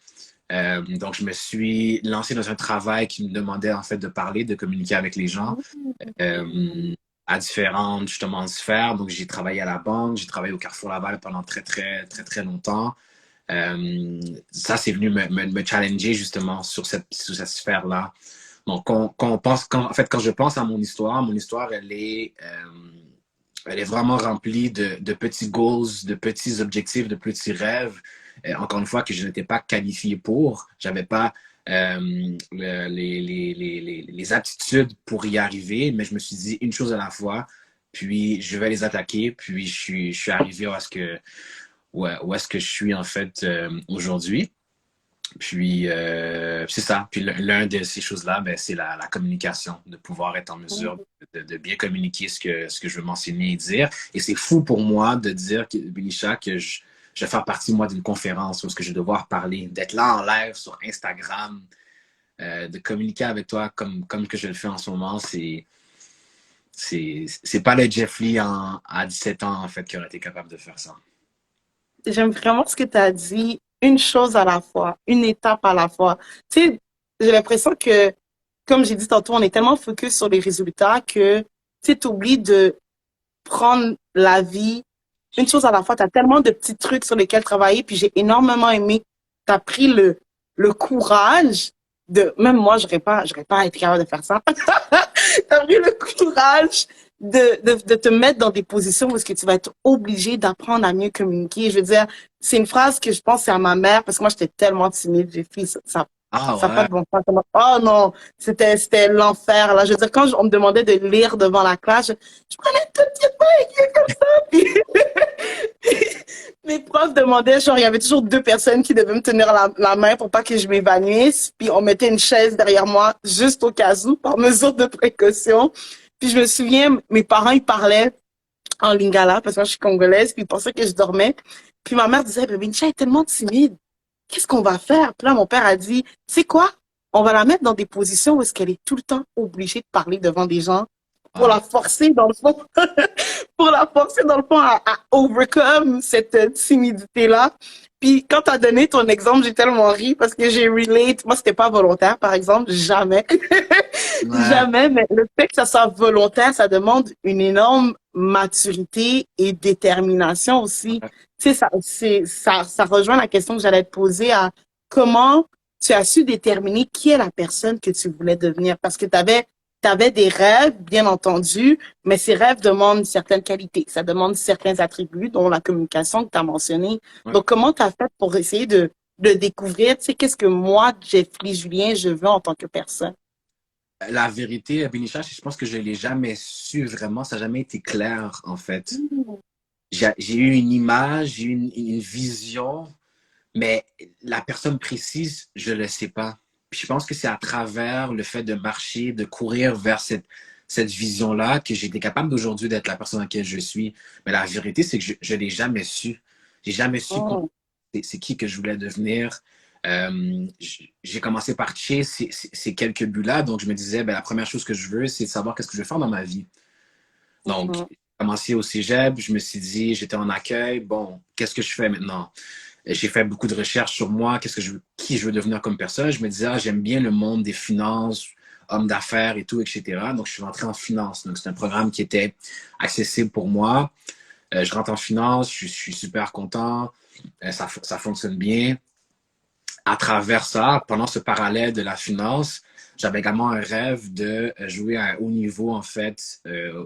Speaker 2: Donc, je me suis lancé dans un travail qui me demandait en fait de parler, de communiquer avec les gens à différentes justement sphères. Donc, j'ai travaillé à la banque, j'ai travaillé au Carrefour Laval pendant très, très, très, très longtemps. Ça, c'est venu me challenger justement sur cette sphère-là. Donc, en fait, quand je pense à mon histoire, elle est vraiment remplie de petits goals, de petits objectifs, de petits rêves. Encore une fois, que je n'étais pas qualifié pour. J'avais pas les aptitudes pour y arriver, mais je me suis dit une chose à la fois, puis je vais les attaquer, puis je suis arrivé où est-ce que je suis en fait aujourd'hui. Puis, c'est ça. Puis, l'un de ces choses-là, ben, c'est la communication, de pouvoir être en mesure de bien communiquer ce que je veux mentionner et dire. Et c'est fou pour moi de dire, Benisha, que je vais faire partie, moi, d'une conférence où est-ce que je vais devoir parler, d'être là en live sur Instagram, de communiquer avec toi comme que je le fais en ce moment. C'est pas le Jeff Lee à 17 ans, en fait, qui aurait été capable de faire ça.
Speaker 1: J'aime vraiment ce que tu as dit, une chose à la fois, une étape à la fois. Tu sais, j'ai l'impression que, comme j'ai dit tantôt, on est tellement focus sur les résultats que tu oublies de prendre la vie une chose à la fois. Tu as tellement de petits trucs sur lesquels travailler, puis j'ai énormément aimé. Tu as pris le courage de, même moi, j'aurais pas été capable de faire ça. Tu as pris le courage de te mettre dans des positions où est-ce que tu vas être obligé d'apprendre à mieux communiquer. Je veux dire, c'est une phrase que je pense c'est à ma mère, parce que moi, j'étais tellement timide, j'ai fait
Speaker 2: Ah
Speaker 1: ça n'a pas
Speaker 2: ouais.
Speaker 1: de bon sens. Oh non, c'était l'enfer, là. Je veux dire, quand on me demandait de lire devant la classe, je prenais tout petit peu écrit comme ça, puis mes profs demandaient, genre, il y avait toujours deux personnes qui devaient me tenir la main pour pas que je m'évanouisse, puis on mettait une chaise derrière moi, juste au cas où, par mesure de précaution. Puis je me souviens, mes parents, ils parlaient en lingala, parce que moi, je suis congolaise, puis ils pensaient que je dormais. Puis ma mère disait, bébé, Incha est tellement timide. Qu'est-ce qu'on va faire? Puis là, mon père a dit, c'est quoi? On va la mettre dans des positions où est-ce qu'elle est tout le temps obligée de parler devant des gens pour
Speaker 2: Ah,
Speaker 1: la forcer, dans le fond, pour la forcer, dans le fond, à overcome cette timidité-là. Puis quand tu as donné ton exemple, j'ai tellement ri parce que j'ai relate. Moi, c'était pas volontaire, par exemple, jamais.
Speaker 2: ouais.
Speaker 1: Jamais, mais le fait que ça soit volontaire, ça demande une énorme maturité et détermination aussi. Tu sais, ça rejoint la question que j'allais te poser à comment tu as su déterminer qui est la personne que tu voulais devenir. Parce que t'avais des rêves, bien entendu, mais ces rêves demandent certaines qualités. Ça demande certains attributs, dont la communication que tu as mentionné.
Speaker 2: Ouais.
Speaker 1: Donc, comment tu as fait pour essayer de découvrir, tu sais, qu'est-ce que moi, Jeffrey Julien, je veux en tant que personne?
Speaker 2: La vérité, Benicha, je pense que je l'ai jamais su vraiment. Ça n'a jamais été clair, en fait.
Speaker 1: Mm.
Speaker 2: J'ai eu une image, j'ai eu une vision, mais la personne précise, je le sais pas. Puis je pense que c'est à travers le fait de marcher, de courir vers cette vision-là que j'ai été capable d'aujourd'hui d'être la personne à laquelle je suis. Mais la vérité, c'est que je l'ai jamais su. J'ai jamais su
Speaker 1: Oh.
Speaker 2: c'est qui que je voulais devenir. J'ai commencé par cheer ces quelques buts-là. Donc, je me disais, ben, la première chose que je veux, c'est de savoir qu'est-ce que je veux faire dans ma vie. Donc,
Speaker 1: Mhm.
Speaker 2: j'ai commencé au cégep. Je me suis dit, j'étais en accueil. Bon, qu'est-ce que je fais maintenant? J'ai fait beaucoup de recherches sur moi, qui je veux devenir comme personne. Je me disais, ah, j'aime bien le monde des finances, homme d'affaires et tout, etc. Donc, je suis rentré en finance. Donc, c'est un programme qui était accessible pour moi. Je rentre en finance, je suis super content. Ça fonctionne bien. À travers ça, pendant ce parallèle de la finance, j'avais également un rêve de jouer à un haut niveau, en fait,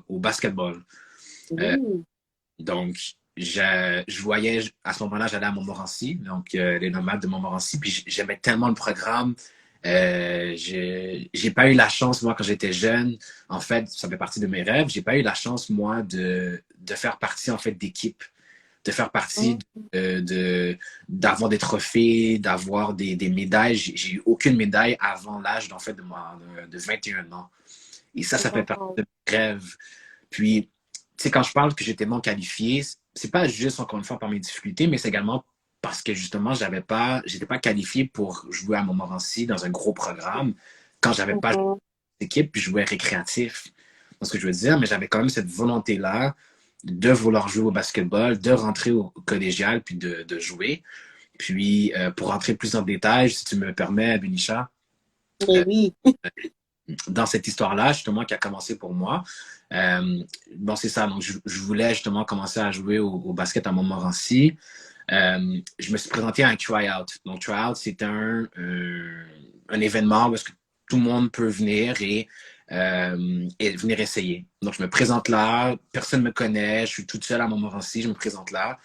Speaker 2: au basketball. Euh,
Speaker 1: Ouh.
Speaker 2: donc, je voyais, à ce moment-là, j'allais à Montmorency, donc les nomades de Montmorency, puis j'aimais tellement le programme. J'ai pas eu la chance, moi, quand j'étais jeune, en fait, ça fait partie de mes rêves, j'ai pas eu la chance, moi, de faire partie, en fait, d'équipe, de faire partie d'avoir des trophées, d'avoir des médailles. J'ai eu aucune médaille avant l'âge, en fait, de 21 ans. Et ça fait partie
Speaker 1: Wow.
Speaker 2: de mes rêves. Puis, tu sais, quand je parle que j'étais non qualifié, c'est pas juste, encore une fois, par mes difficultés, mais c'est également parce que, justement, j'étais pas qualifié pour jouer à Montmorency dans un gros programme quand j'avais pas
Speaker 1: Mhm.
Speaker 2: d'équipe, puis je jouais récréatif. C'est ce que je veux dire, mais j'avais quand même cette volonté-là de vouloir jouer au basketball, de rentrer au collégial, puis de jouer. Puis, pour rentrer plus en détail, si tu me permets, Benisha,
Speaker 1: Mais oui.
Speaker 2: dans cette histoire-là, justement, qui a commencé pour moi, bon, c'est ça. Donc, je voulais justement commencer à jouer au basket à Montmorency. Je me suis présenté à un try-out. Donc, try-out, c'est un événement où est-ce que tout le monde peut venir et venir essayer. Donc, je me présente là, personne ne me connaît, je suis toute seule à Montmorency, je me présente là.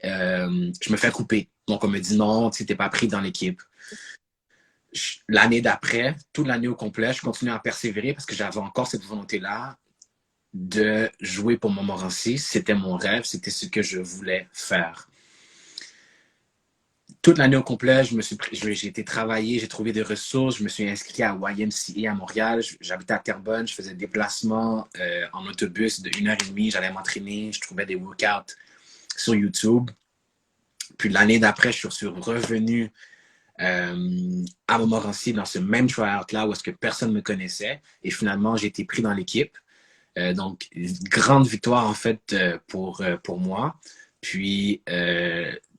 Speaker 2: Je me fais couper. Donc, on me dit non, tu n'es pas pris dans l'équipe. L'année d'après, toute l'année au complet, je continue à persévérer parce que j'avais encore cette volonté-là de jouer pour Montmorency. C'était mon rêve, c'était ce que je voulais faire. toute l'année au complet, j'ai été travailler, j'ai trouvé des ressources, je me suis inscrit à YMCA à Montréal, j'habitais à Terrebonne, je faisais des déplacements en autobus de 1 heure et demie, j'allais m'entraîner, je trouvais des workouts sur YouTube. Puis l'année d'après, je suis revenu à Montmorency dans ce même tryout-là où est-ce que personne ne me connaissait. Et finalement, j'ai été pris dans l'équipe. Donc, grande victoire en fait pour moi. Puis,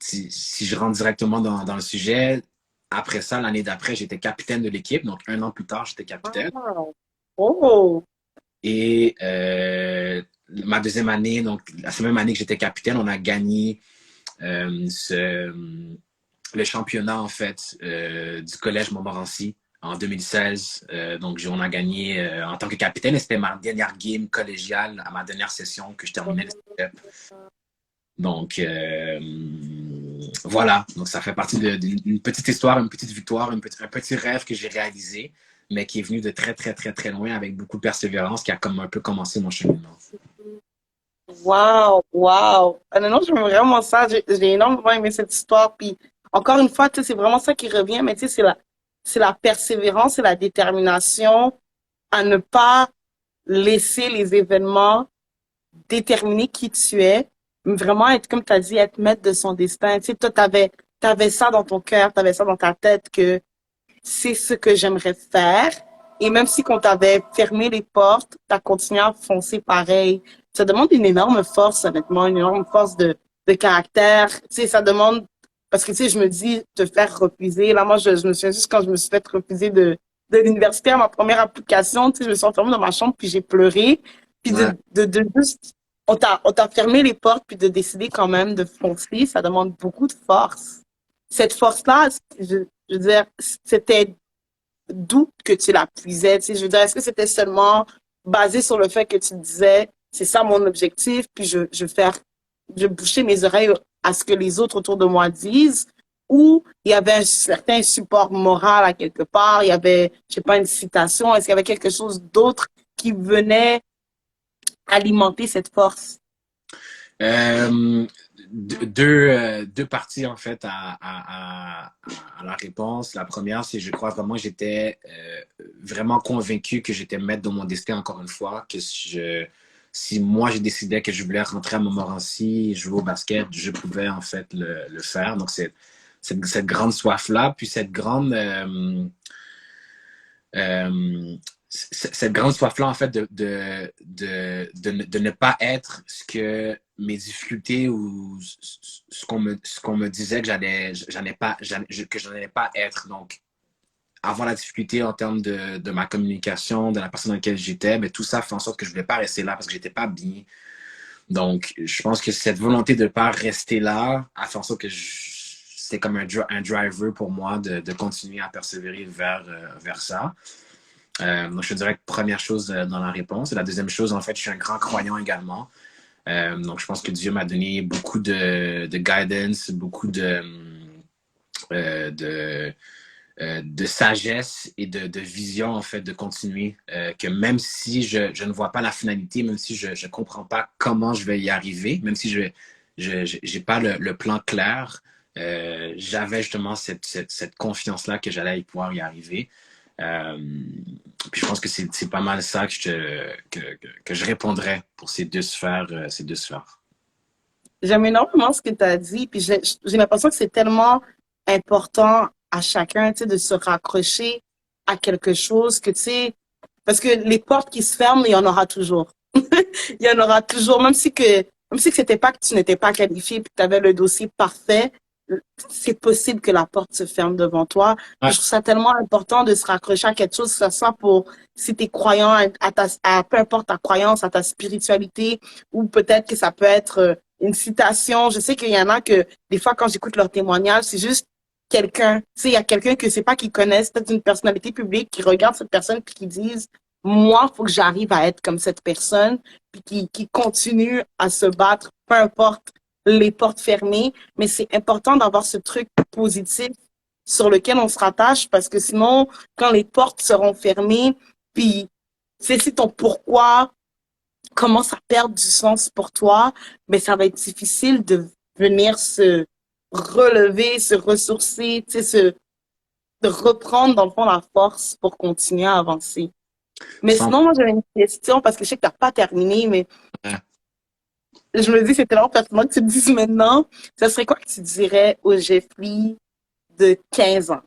Speaker 2: si je rentre directement dans le sujet, après ça, l'année d'après, j'étais capitaine de l'équipe. Donc, 1 an plus tard, j'étais capitaine.
Speaker 1: Wow. Oh.
Speaker 2: Et ma deuxième année, donc la même année que j'étais capitaine, on a gagné le championnat en fait du collège Montmorency en 2016. Donc, on a gagné en tant que capitaine et c'était ma dernière game collégiale à ma dernière session que je terminais le cégep. Donc, voilà. Donc, ça fait partie d'une petite histoire, une petite victoire, un petit rêve que j'ai réalisé, mais qui est venu de très, très, très, très loin avec beaucoup de persévérance qui a comme un peu commencé mon cheminement.
Speaker 1: Wow, wow. Non, j'aime vraiment ça. J'ai énormément aimé cette histoire. Puis, encore une fois, tu sais, c'est vraiment ça qui revient, mais tu sais, c'est la persévérance et la détermination à ne pas laisser les événements déterminer qui tu es, mais vraiment être, comme tu as dit, être maître de son destin. Tu sais, toi, t'avais ça dans ton cœur, t'avais ça dans ta tête que c'est ce que j'aimerais faire. Et même si qu'on t'avait fermé les portes, t'as continué à foncer pareil. Ça demande une énorme force, honnêtement, une énorme force de caractère. Tu sais, ça demande, parce que, tu sais, je me dis, te faire refuser. Là, moi, je me souviens juste quand je me suis fait refuser de l'université à ma première application, tu sais, je me suis enfermée dans ma chambre, puis j'ai pleuré. Puis
Speaker 2: Ouais.
Speaker 1: de juste, on t'a fermé les portes, puis de décider quand même de foncer, ça demande beaucoup de force. Cette force-là, je veux dire, c'était d'où que tu la puisais, tu sais, je veux dire, est-ce que c'était seulement basé sur le fait que tu disais, c'est ça mon objectif, puis je bouchais mes oreilles à ce que les autres autour de moi disent, ou il y avait un certain support moral à quelque part, il y avait, je sais pas, une citation, est-ce qu'il y avait quelque chose d'autre qui venait alimenter cette force?
Speaker 2: Euh, deux parties en fait à la réponse. La première, c'est je crois vraiment que j'étais vraiment convaincu que j'étais maître de mon destin encore une fois, que si moi je décidais que je voulais rentrer à Montmorency, jouer au basket, je pouvais en fait le faire. Donc cette grande soif-là, puis euh, cette grande soif-là, en fait, de ne pas être ce que mes difficultés ou ce qu'on me disait que que j'en allais pas être. Donc, avoir la difficulté en termes de ma communication, de la personne dans laquelle j'étais, mais tout ça fait en sorte que je voulais pas rester là parce que j'étais pas bien. Donc, je pense que cette volonté de ne pas rester là a fait en sorte que c'est comme un driver pour moi de continuer à persévérer vers ça. Donc, je te dirais que première chose dans la réponse. Et la deuxième chose, en fait, je suis un grand croyant également. Donc, je pense que Dieu m'a donné beaucoup de guidance, beaucoup euh, de, de sagesse et de vision, en fait, de continuer. Que même si je ne vois pas la finalité, même si je ne comprends pas comment je vais y arriver, même si je n'ai pas le plan clair, j'avais justement cette confiance-là que j'allais pouvoir y arriver. Euh, Puis je pense que c'est pas mal ça que je répondrais pour ces deux sphères, ces deux sphères.
Speaker 1: J'aime énormément ce que tu as dit, puis j'ai l'impression que c'est tellement important à chacun, tu sais, de se raccrocher à quelque chose que, tu sais, parce que les portes qui se ferment, il y en aura toujours. Il y en aura toujours, même si que c'était pas que tu n'étais pas qualifié puis que tu avais le dossier parfait, c'est possible que la porte se ferme devant toi. Puis
Speaker 2: Ouais,
Speaker 1: je trouve ça tellement important de se raccrocher à quelque chose, que ce soit pour, si t'es croyant peu importe ta croyance, à ta spiritualité, ou peut-être que ça peut être une citation. Je sais qu'il y en a que, des fois, quand j'écoute leur témoignage, c'est juste quelqu'un, tu sais, il y a quelqu'un que c'est pas qu'ils connaissent, peut-être une personnalité publique qui regarde cette personne puis qui disent, moi, faut que j'arrive à être comme cette personne, puis qui continue à se battre, peu importe les portes fermées, mais c'est important d'avoir ce truc positif sur lequel on se rattache parce que sinon, quand les portes seront fermées, puis c'est si ton pourquoi commence à perdre du sens pour toi, mais ça va être difficile de venir relever, se ressourcer, tu sais, de reprendre dans le fond la force pour continuer à avancer. Mais
Speaker 2: Sans-
Speaker 1: sinon, moi, j'avais une question parce que je sais que t'as pas terminé, mais
Speaker 2: Ouais.
Speaker 1: je me dis, c'est tellement pertinent que tu me dises maintenant. Ça serait quoi que tu dirais au Jeffrey de 15 ans?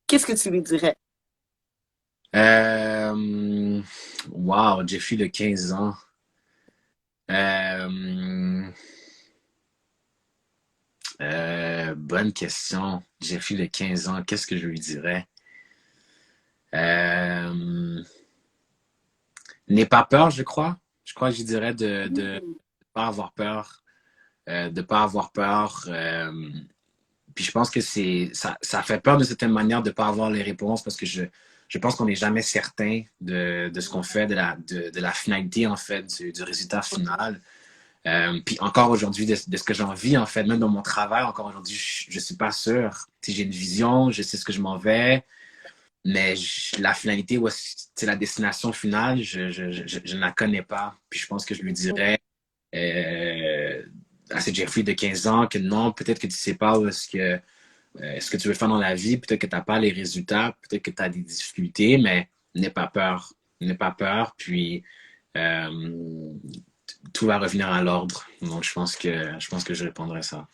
Speaker 1: Qu'est-ce que tu lui dirais?
Speaker 2: Euh, wow, Jeffrey de 15 ans. Euh, bonne question. Jeffrey de 15 ans, qu'est-ce que je lui dirais? Euh, N'aie pas peur, je crois. Je crois que je dirais de pas avoir peur, de pas avoir peur. Puis je pense que ça fait peur de certaine manière de pas avoir les réponses parce que je pense qu'on n'est jamais certain de ce qu'on fait, de la finalité en fait du résultat final. Puis encore aujourd'hui, de ce que j'en vis, en fait, même dans mon travail, encore aujourd'hui, je suis pas sûr. Si j'ai une vision, je sais ce que je m'en vais, mais la finalité, c'est la destination finale, je ne la connais pas. Puis je pense que je lui dirais à ce Jeffrey de 15 ans que non, peut-être que tu sais pas où est-ce que tu veux faire dans la vie, peut-être que tu n'as pas les résultats, peut-être que tu as des difficultés, mais n'aie pas peur. N'aie pas peur, puis euh, tout va revenir à l'ordre. Donc, je pense que je répondrai ça.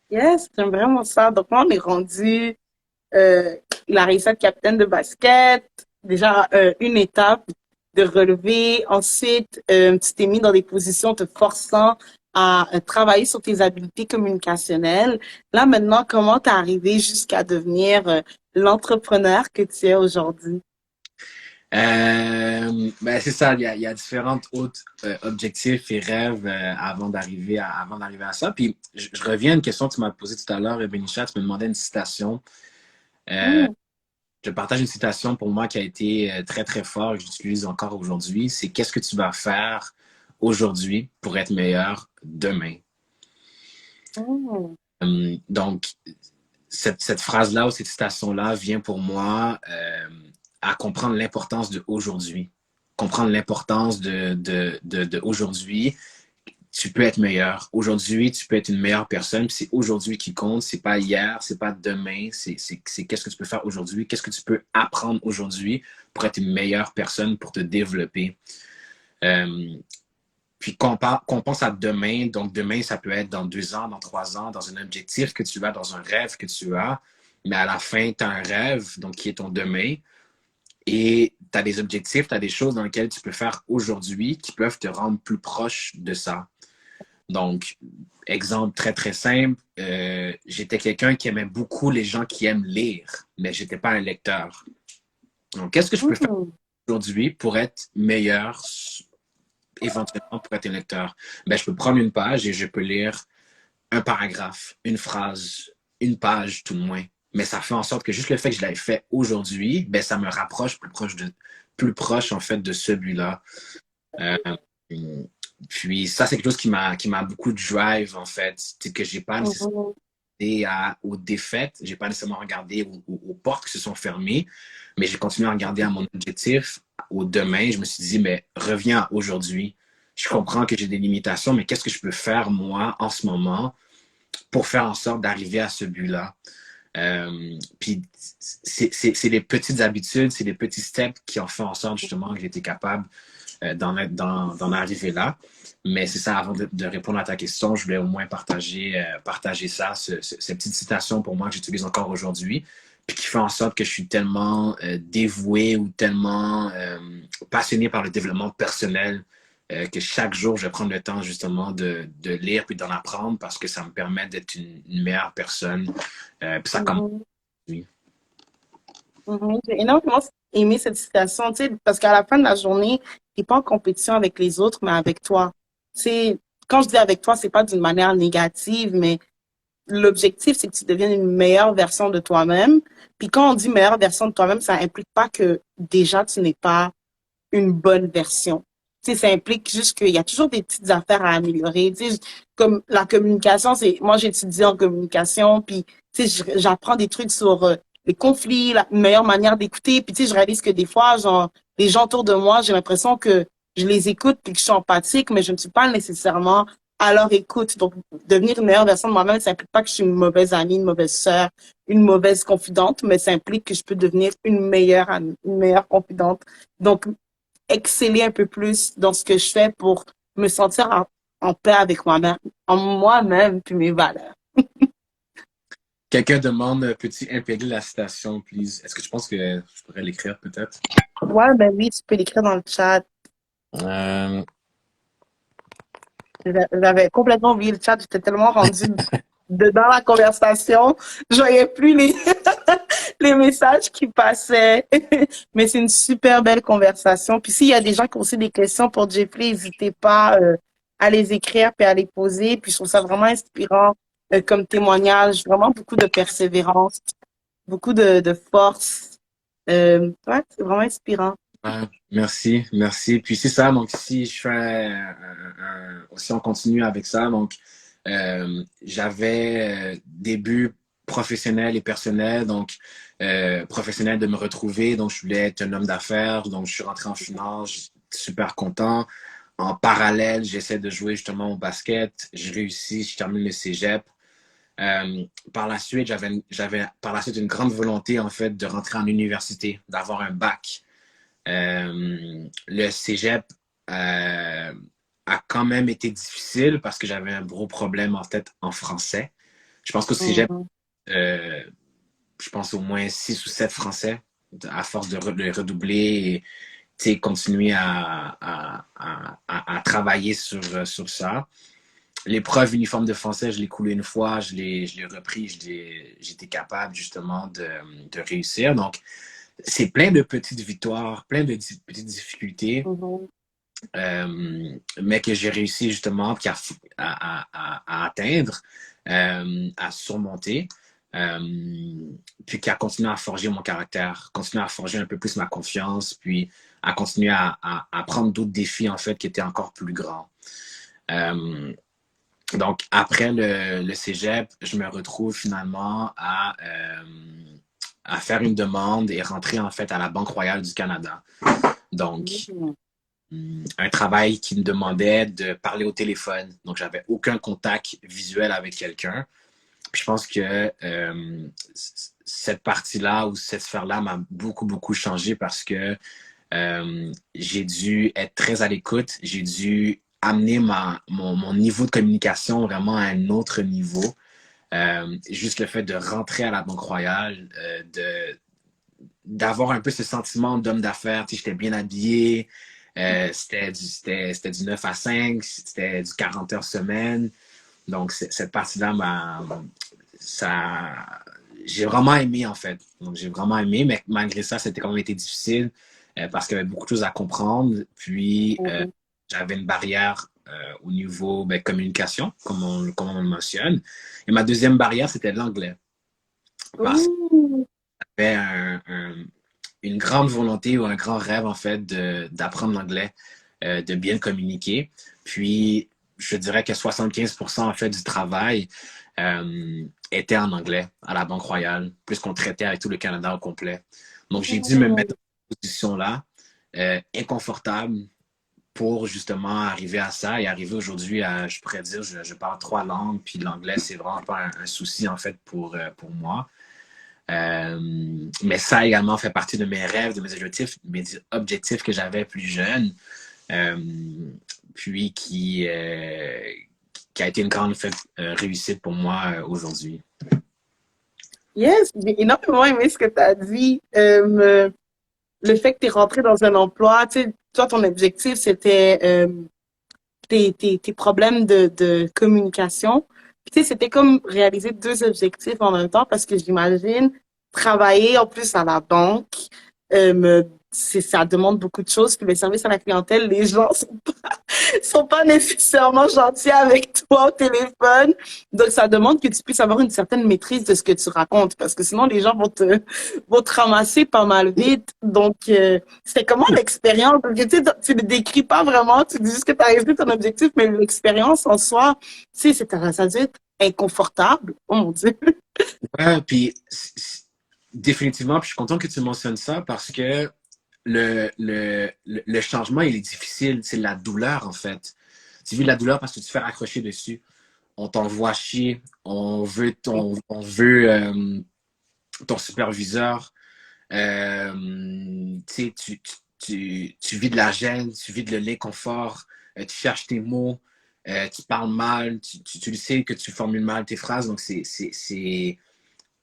Speaker 1: Yes, j'aime vraiment ça. Donc, là, on est rendu, il a réussi à être capitaine de basket. Déjà, une étape de relever. Ensuite, tu t'es mis dans des positions te forçant à travailler sur tes habiletés communicationnelles. Là, maintenant, comment t'es arrivé jusqu'à devenir l'entrepreneur que tu es aujourd'hui?
Speaker 2: Ben c'est ça, il y a différents autres objectifs et rêves avant d'arriver à ça. Puis je reviens à une question que tu m'as posée tout à l'heure, Benisha, tu me demandais une citation. Euh,
Speaker 1: Mm.
Speaker 2: je partage une citation pour moi qui a été très très fort et que j'utilise encore aujourd'hui. C'est qu'est-ce que tu vas faire aujourd'hui pour être meilleur demain?
Speaker 1: Mm.
Speaker 2: Donc, cette phrase-là ou cette citation-là vient pour moi à comprendre l'importance de aujourd'hui. Comprendre l'importance de aujourd'hui. Tu peux être meilleur. Aujourd'hui, tu peux être une meilleure personne. C'est aujourd'hui qui compte. C'est pas hier, c'est pas demain. C'est qu'est-ce que tu peux faire aujourd'hui. Qu'est-ce que tu peux apprendre aujourd'hui pour être une meilleure personne, pour te développer. Euh, Puis qu'on pense à demain, donc demain, ça peut être dans 2 ans, dans 3 ans, dans un objectif que tu as, dans un rêve que tu as, mais à la fin, tu as un rêve, donc qui est ton demain, et tu as des objectifs, tu as des choses dans lesquelles tu peux faire aujourd'hui qui peuvent te rendre plus proche de ça. Donc, exemple très, très simple, j'étais quelqu'un qui aimait beaucoup les gens qui aiment lire, mais je n'étais pas un lecteur. Donc, qu'est-ce que je peux faire
Speaker 1: Mm.
Speaker 2: aujourd'hui pour être meilleur éventuellement pour être un lecteur? Ben, je peux prendre une page et je peux lire un paragraphe, une phrase, une page tout de moins. Mais ça fait en sorte que juste le fait que je l'ai fait aujourd'hui, ben, ça me rapproche plus proche en fait de celui-là. Euh, Puis ça, c'est quelque chose qui m'a beaucoup drive en fait. C'est que j'ai pas nécessairement
Speaker 1: Mhm.
Speaker 2: aux défaites, j'ai pas nécessairement regardé aux portes qui se sont fermées, mais j'ai continué à regarder à mon objectif, au demain. Je me suis dit, mais reviens à aujourd'hui. Je comprends que j'ai des limitations, mais qu'est-ce que je peux faire moi en ce moment pour faire en sorte d'arriver à ce but-là? Puis c'est les petites habitudes, c'est les petits steps qui ont fait en sorte justement que j'étais capable d'en arriver là. Mais c'est ça, avant de répondre à ta question, je voulais au moins partager ça, cette petite citation pour moi que j'utilise encore aujourd'hui, puis qui fait en sorte que je suis tellement dévoué ou tellement passionné par le développement personnel que chaque jour, je prends le temps justement de lire puis d'en apprendre parce que ça me permet d'être une meilleure personne. Puis ça commence.
Speaker 1: Mhm. Mhm. J'ai énormément aimé cette citation, tu sais, parce qu'à la fin de la journée, t'es pas en compétition avec les autres, mais avec toi. Tu sais, quand je dis avec toi, c'est pas d'une manière négative, mais l'objectif, c'est que tu deviennes une meilleure version de toi-même. Puis quand on dit meilleure version de toi-même, ça implique pas que déjà tu n'es pas une bonne version. Tu sais, ça implique juste qu'il y a toujours des petites affaires à améliorer. Tu sais, comme la communication, moi j'étudie en communication, puis tu sais, j'apprends des trucs sur les conflits, la meilleure manière d'écouter, puis tu sais, je réalise que des fois, genre, les gens autour de moi, j'ai l'impression que je les écoute puis que je suis empathique, mais je ne suis pas nécessairement Alors écoute, donc devenir une meilleure version de moi-même, ça implique pas que je suis une mauvaise amie, une mauvaise sœur, une mauvaise confidente, mais ça implique que je peux devenir une meilleure amie, une meilleure confidente. Donc exceller un peu plus dans ce que je fais pour me sentir en paix avec moi-même, en moi-même puis mes valeurs.
Speaker 2: Quelqu'un demande, peux-tu imprimer la citation, please? Est-ce que tu penses que je pourrais l'écrire peut-être?
Speaker 1: Ouais, ben oui, tu peux l'écrire dans le chat.
Speaker 2: Euh,
Speaker 1: J'avais complètement oublié le chat, j'étais tellement rendue dedans la conversation, je voyais plus les, les messages qui passaient. Mais c'est une super belle conversation. Puis s'il y a des gens qui ont aussi des questions pour Jeffrey, n'hésitez pas à les écrire puis à les poser. Puis je trouve ça vraiment inspirant comme témoignage, vraiment beaucoup de persévérance, beaucoup de force. Ouais, c'est vraiment inspirant.
Speaker 2: ah, merci, merci. Puis c'est ça, donc si je fais si on continue avec ça, donc j'avais des buts professionnels et personnels, donc professionnel de me retrouver, donc je voulais être un homme d'affaires, donc je suis rentré en finance, super content. En parallèle, j'essaie de jouer justement au basket, je réussis, je termine le cégep. Par la suite, j'avais par la suite une grande volonté en fait de rentrer en université, d'avoir un bac. Le cégep a quand même été difficile parce que j'avais un gros problème en fait en français. Je pense qu'au cégep,
Speaker 1: Mhm.
Speaker 2: euh, je pense au moins 6 ou 7 français à force de redoubler et continuer à travailler sur ça. L'épreuve uniforme de français, je l'ai coulé une fois, je l'ai repris, j'étais capable justement de réussir. Donc, c'est plein de petites victoires, plein de petites difficultés,
Speaker 1: Mhm.
Speaker 2: mais que j'ai réussi justement à atteindre, à surmonter, puis qui a continué à forger mon caractère, continuer à forger un peu plus ma confiance, puis à continuer à prendre d'autres défis en fait qui étaient encore plus grands. Euh, donc, après le cégep, je me retrouve finalement à faire une demande et rentrer en fait à la Banque royale du Canada. Donc,
Speaker 1: Mhm.
Speaker 2: un travail qui me demandait de parler au téléphone. Donc, j'avais aucun contact visuel avec quelqu'un. Puis je pense que cette partie-là ou cette sphère-là m'a beaucoup, beaucoup changé parce que j'ai dû être très à l'écoute. J'ai dû amener mon niveau de communication vraiment à un autre niveau. Juste le fait de rentrer à la Banque Royale, d'avoir un peu ce sentiment d'homme d'affaires. Tu sais, j'étais bien habillé, c'était du 9 à 5, c'était du 40 heures semaine. Donc, cette partie-là, ça, j'ai vraiment aimé, en fait. Donc, j'ai vraiment aimé, mais malgré ça, c'était quand même été difficile parce qu'il y avait beaucoup de choses à comprendre. Puis,
Speaker 1: Mhm.
Speaker 2: j'avais une barrière au niveau communication, comme on le mentionne. Et ma deuxième barrière, c'était l'anglais. Parce que
Speaker 1: Ouh.
Speaker 2: j'avais une grande volonté ou un grand rêve, en fait, d'apprendre l'anglais, de bien communiquer. Puis, je dirais que 75% en fait du travail était en anglais à la Banque Royale, puisqu'on traitait avec tout le Canada au complet. Donc, j'ai dû me mettre dans cette position-là, inconfortable, pour justement arriver à ça et arriver aujourd'hui à, je pourrais dire, je parle 3 langues, puis l'anglais, c'est vraiment pas un souci, en fait, pour moi. Mais ça également fait partie de mes rêves, de mes objectifs que j'avais plus jeune, euh, puis qui a été une grande réussite pour moi aujourd'hui.
Speaker 1: Yes, j'ai énormément aimé ce que tu as dit. Le fait que tu es rentré dans un emploi, tu sais, toi, ton objectif, c'était tes problèmes de communication. Puis, tu sais, c'était comme réaliser deux objectifs en même temps parce que j'imagine travailler en plus à la banque, ça demande beaucoup de choses. Puis le service à la clientèle, les gens sont pas nécessairement gentils avec toi au téléphone. Donc, ça demande que tu puisses avoir une certaine maîtrise de ce que tu racontes parce que sinon, les gens vont te ramasser pas mal vite. Donc, c'était comment l'expérience? Parce que, tu ne décris pas vraiment, tu dis juste que tu as réussi ton objectif, mais l'expérience en soi, tu sais, ça doit être inconfortable. Oh mon Dieu.
Speaker 2: Ouais, puis définitivement, puis je suis content que tu mentionnes ça parce que le changement, il est difficile. C'est la douleur, en fait. Tu vis de la douleur parce que tu te fais accrocher dessus. On t'envoie chier. On veut ton superviseur. Tu vis de la gêne, tu vis de l'inconfort, tu cherches tes mots, tu parles mal, tu le sais que tu formules mal tes phrases, donc c'est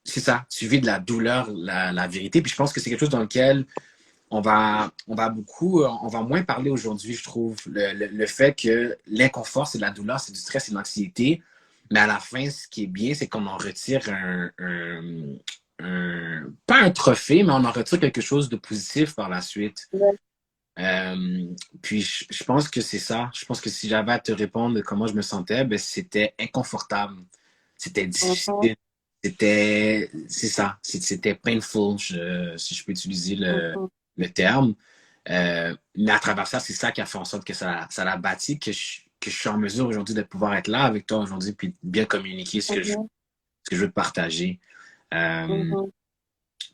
Speaker 2: ça, tu vis de la douleur, la vérité, puis je pense que c'est quelque chose dans lequel on va moins parler aujourd'hui, je trouve, le fait que l'inconfort, c'est de la douleur, c'est du stress, c'est de l'anxiété, mais à la fin, ce qui est bien, c'est qu'on en retire pas un trophée, mais on en retire quelque chose de positif par la suite.
Speaker 1: Ouais.
Speaker 2: Euh, puis je pense que c'est ça. Je pense que si j'avais à te répondre de comment je me sentais, ben, c'était inconfortable. C'était
Speaker 1: Mhm,
Speaker 2: difficile. C'est ça. C'était painful, si je peux utiliser
Speaker 1: mhm.
Speaker 2: le terme. Mais à travers ça, c'est ça qui a fait en sorte que ça l'a bâti, que je suis en mesure aujourd'hui de pouvoir être là avec toi aujourd'hui, puis bien communiquer
Speaker 1: Mhm,
Speaker 2: ce que je veux te partager. Euh,
Speaker 1: mhm.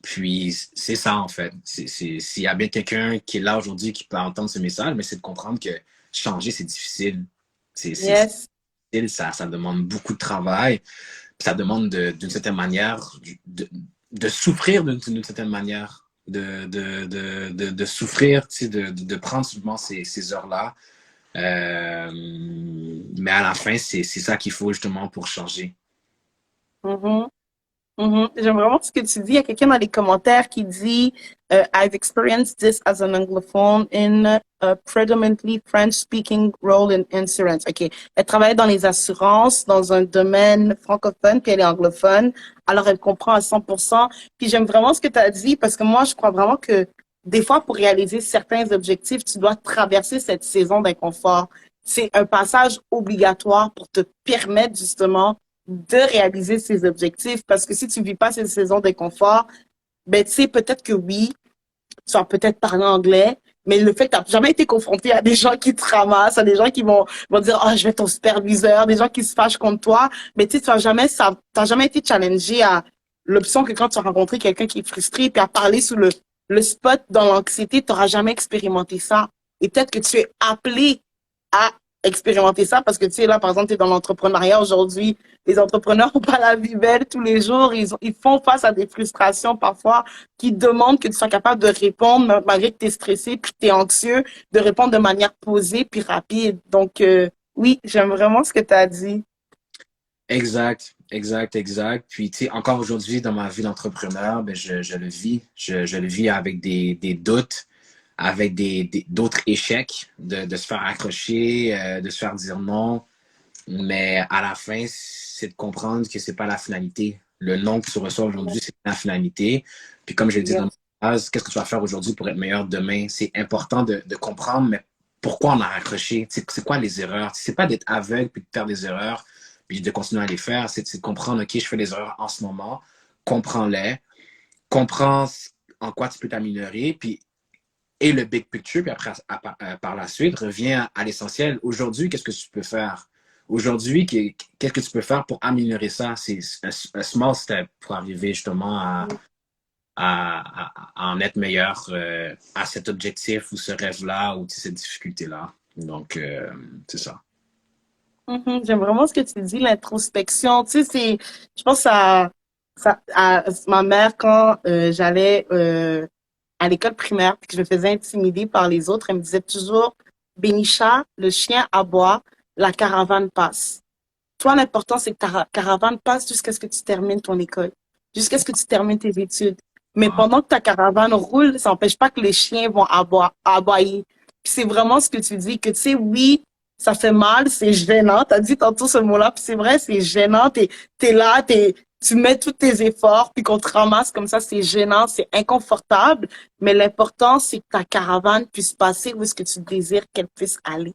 Speaker 2: Puis c'est ça en fait. S'il y a bien quelqu'un qui est là aujourd'hui qui peut entendre ce message, mais c'est de comprendre que changer, c'est difficile. C'est
Speaker 1: Yes.
Speaker 2: difficile, ça demande beaucoup de travail. Puis ça demande d'une certaine manière de souffrir d'une certaine manière. De souffrir, tu sais, de prendre souvent ces heures-là. Mais à la fin, c'est ça qu'il faut justement pour changer.
Speaker 1: Mhm. Mhm. J'aime vraiment ce que tu dis. Il y a quelqu'un dans les commentaires qui dit I've experienced this as an anglophone in a predominantly French-speaking role in insurance. OK. Elle travaille dans les assurances, dans un domaine francophone, puis elle est anglophone. Alors, elle comprend à 100%. Puis j'aime vraiment ce que tu as dit parce que moi, je crois vraiment que des fois, pour réaliser certains objectifs, tu dois traverser cette saison d'inconfort. C'est un passage obligatoire pour te permettre justement de réaliser ses objectifs. Parce que si tu vis pas cette saison d'inconfort, ben, tu sais, peut-être que oui, tu vas peut-être parler anglais, mais le fait que tu n'as jamais été confronté à des gens qui te ramassent, à des gens qui vont dire, oh, je vais être ton superviseur, des gens qui se fâchent contre toi, mais tu sais, t'as jamais été challengé à l'option que quand tu as rencontré quelqu'un qui est frustré, puis à parler sous le spot dans l'anxiété, tu n'auras jamais expérimenté ça. Et peut-être que tu es appelé à expérimenter ça parce que tu sais là par exemple tu es dans l'entrepreneuriat aujourd'hui, les entrepreneurs n'ont pas la vie belle tous les jours, ils font face à des frustrations parfois qui demandent que tu sois capable de répondre malgré que tu es stressé puis que tu es anxieux, de répondre de manière posée puis rapide. Donc oui, j'aime vraiment ce que tu as dit.
Speaker 2: Exact, exact, exact. Puis, tu sais, encore aujourd'hui, dans ma vie d'entrepreneur, ben, je le vis. Je le vis avec des doutes, avec d'autres échecs, de se faire accrocher, de se faire dire non. Mais à la fin, c'est de comprendre que c'est pas la finalité. Le non que tu reçois aujourd'hui, c'est la finalité. Puis, comme je le dis dans ma
Speaker 1: Yes.
Speaker 2: phrase, qu'est-ce que tu vas faire aujourd'hui pour être meilleur demain? C'est important de comprendre, mais pourquoi on a accroché? C'est quoi les erreurs? C'est pas d'être aveugle puis de faire des erreurs puis de continuer à les faire, c'est de comprendre, OK, je fais des erreurs en ce moment, comprends-les, comprends en quoi tu peux t'améliorer, puis et le big picture, puis après, par la suite, reviens à l'essentiel. Aujourd'hui, qu'est-ce que tu peux faire? Aujourd'hui, qu'est-ce que tu peux faire pour améliorer ça? C'est un small step pour arriver justement à en être meilleur à cet objectif ou ce rêve-là ou cette difficulté-là. Donc, c'est ça.
Speaker 1: Mhm. J'aime vraiment ce que tu dis, l'introspection. Tu sais, je pense à ma mère quand j'allais à l'école primaire puis que je me faisais intimider par les autres, elle me disait toujours, Bénicha, le chien aboie, la caravane passe. Toi, l'important, c'est que ta caravane passe jusqu'à ce que tu termines ton école, jusqu'à ce que tu termines tes études. Mais
Speaker 2: Ah,
Speaker 1: pendant que ta caravane roule, ça n'empêche pas que les chiens vont aboyer. Puis c'est vraiment ce que tu dis, que tu sais, oui, ça fait mal, c'est gênant. Tu as dit tantôt ce mot-là, puis c'est vrai, c'est gênant. T'es là, tu mets tous tes efforts, puis qu'on te ramasse comme ça, c'est gênant, c'est inconfortable. Mais l'important, c'est que ta caravane puisse passer où est-ce que tu désires qu'elle puisse aller.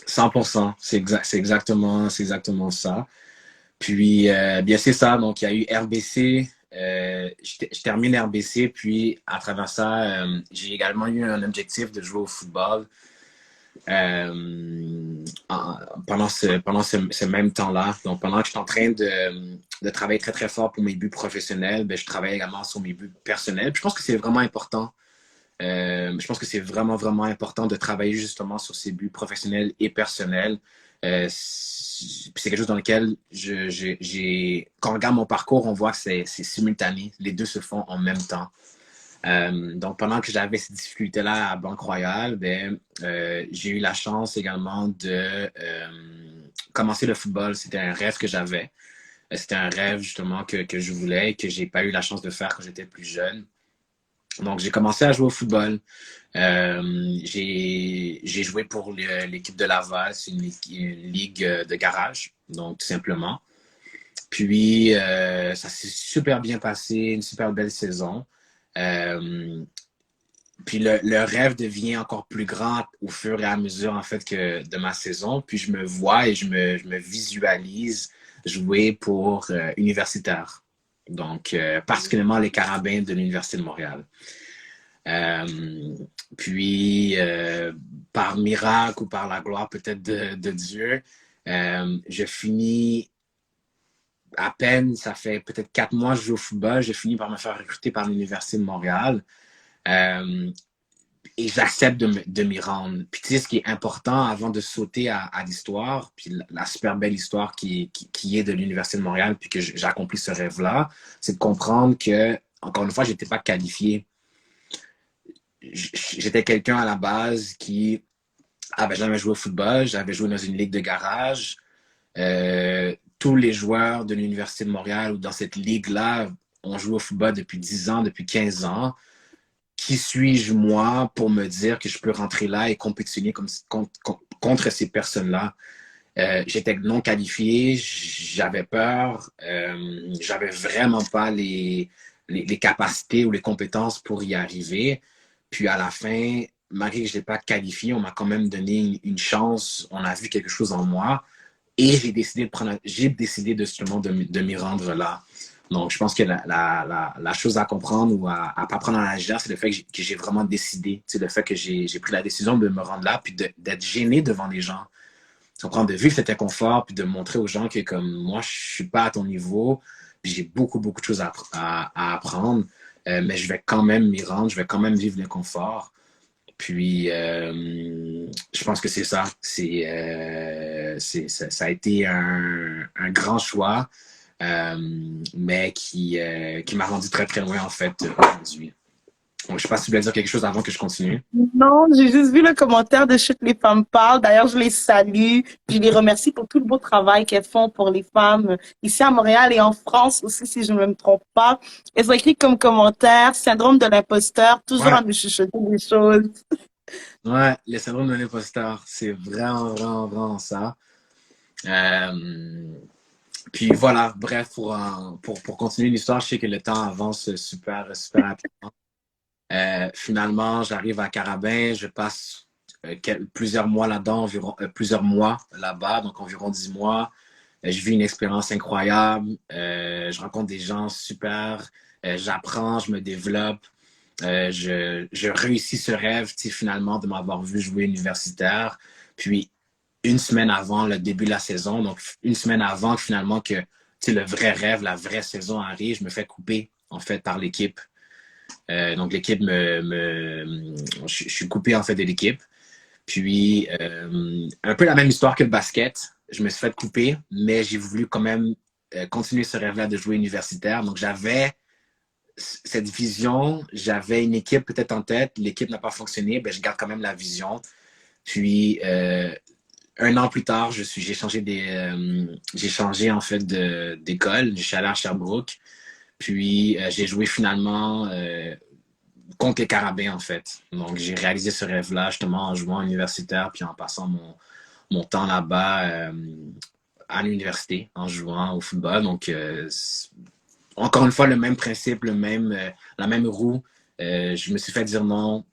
Speaker 2: 100%, c'est exactement ça. Puis, bien, c'est ça. Donc, il y a eu RBC. Je termine RBC. Puis, à travers ça, j'ai également eu un objectif de jouer au football. Pendant ce même temps-là. Donc, pendant que je suis en train de travailler très fort pour mes buts professionnels, ben, je travaille également sur mes buts personnels. Puis, je pense que c'est vraiment important Je pense que c'est vraiment, vraiment important de travailler justement sur ses buts professionnels et personnels. C'est quelque chose dans lequel quand on regarde mon parcours, on voit que c'est simultané. Les deux se font en même temps. Donc, pendant que j'avais ces difficultés-là à Banque Royale, j'ai eu la chance également de commencer le football. C'était un rêve que j'avais. C'était un rêve justement que je voulais et que j'ai pas eu la chance de faire quand j'étais plus jeune. Donc, j'ai commencé à jouer au football. J'ai joué pour l'équipe de Laval, c'est une ligue de garage, donc tout simplement. Puis, ça s'est super bien passé, une super belle saison. Euh, Puis le rêve devient encore plus grand au fur et à mesure en fait que de ma saison. Puis je me vois et je me visualise jouer pour universitaire. Donc particulièrement les Carabins de l'Université de Montréal. Euh, Puis par miracle ou par la gloire peut-être de Dieu, je finis à peine, ça fait peut-être 4 mois que je joue au football, je finis par me faire recruter par l'Université de Montréal. Euh, et j'accepte de m'y rendre. Puis tu sais, ce qui est important avant de sauter à l'histoire, puis la super belle histoire qui est de l'Université de Montréal, puis que j'ai accompli ce rêve-là, c'est de comprendre que, encore une fois, j'étais pas qualifié. J'étais quelqu'un à la base qui avait jamais joué au football, j'avais joué dans une ligue de garage. Tous les joueurs de l'Université de Montréal ou dans cette ligue-là ont joué au football depuis 10 ans, depuis 15 ans. Qui suis-je moi pour me dire que je peux rentrer là et compétitionner contre ces personnes-là? J'étais non qualifié, j'avais peur, j'avais vraiment pas les capacités ou les compétences pour y arriver. Puis à la fin, malgré que je n'ai pas qualifié, on m'a quand même donné une chance, on a vu quelque chose en moi et j'ai décidé de, justement de m'y rendre là. Donc, je pense que la chose à comprendre ou à pas prendre à la légère, c'est le fait que j'ai vraiment décidé. C'est le fait que j'ai pris la décision de me rendre là, puis d'être gêné devant les gens. Tu comprends, de vivre cet inconfort, puis de montrer aux gens que comme moi, je suis pas à ton niveau, puis j'ai beaucoup, beaucoup de choses à apprendre, mais je vais quand même m'y rendre, je vais quand même vivre l'inconfort. Puis, je pense que c'est ça. Ça a été un grand choix, mais qui m'a rendu très, très loin, en fait, aujourd'hui. Donc, je sais pas si tu voulais dire quelque chose avant que je continue.
Speaker 1: Non, j'ai juste vu le commentaire de Chute les femmes parlent. D'ailleurs, je les salue. Puis je les remercie pour tout le beau travail qu'elles font pour les femmes ici à Montréal et en France aussi, si je ne me trompe pas. Elles ont écrit comme commentaire, syndrome de l'imposteur, toujours
Speaker 2: Ouais,
Speaker 1: à nous chuchoter des choses.
Speaker 2: ouais, le syndrome de l'imposteur, c'est vraiment, vraiment, vraiment ça. Euh, Puis voilà, bref, pour continuer l'histoire, je sais que le temps avance super, super rapidement. Finalement, j'arrive à Carabin, je passe plusieurs mois là-dedans, environ plusieurs mois là-bas, donc environ 10 mois. Je vis une expérience incroyable, je rencontre des gens super, j'apprends, je me développe, je réussis ce rêve, finalement, de m'avoir vu jouer universitaire. Puis une semaine avant le début de la saison, donc une semaine avant finalement que le vrai rêve, la vraie saison arrive, je me fais couper en fait par l'équipe. Donc l'équipe je suis coupé en fait de l'équipe. Puis un peu la même histoire que le basket. Je me suis fait couper, mais j'ai voulu quand même continuer ce rêve-là de jouer universitaire. Donc j'avais cette vision, j'avais une équipe peut-être en tête, l'équipe n'a pas fonctionné, ben, je garde quand même la vision. Puis un an plus tard, j'ai changé en fait d'école. Je suis allé à Sherbrooke. Puis j'ai joué finalement contre les Carabins en fait. Donc j'ai réalisé ce rêve-là justement en jouant universitaire puis en passant mon temps là-bas à l'université en jouant au football. Donc encore une fois le même principe, la même roue. Je me suis fait dire non.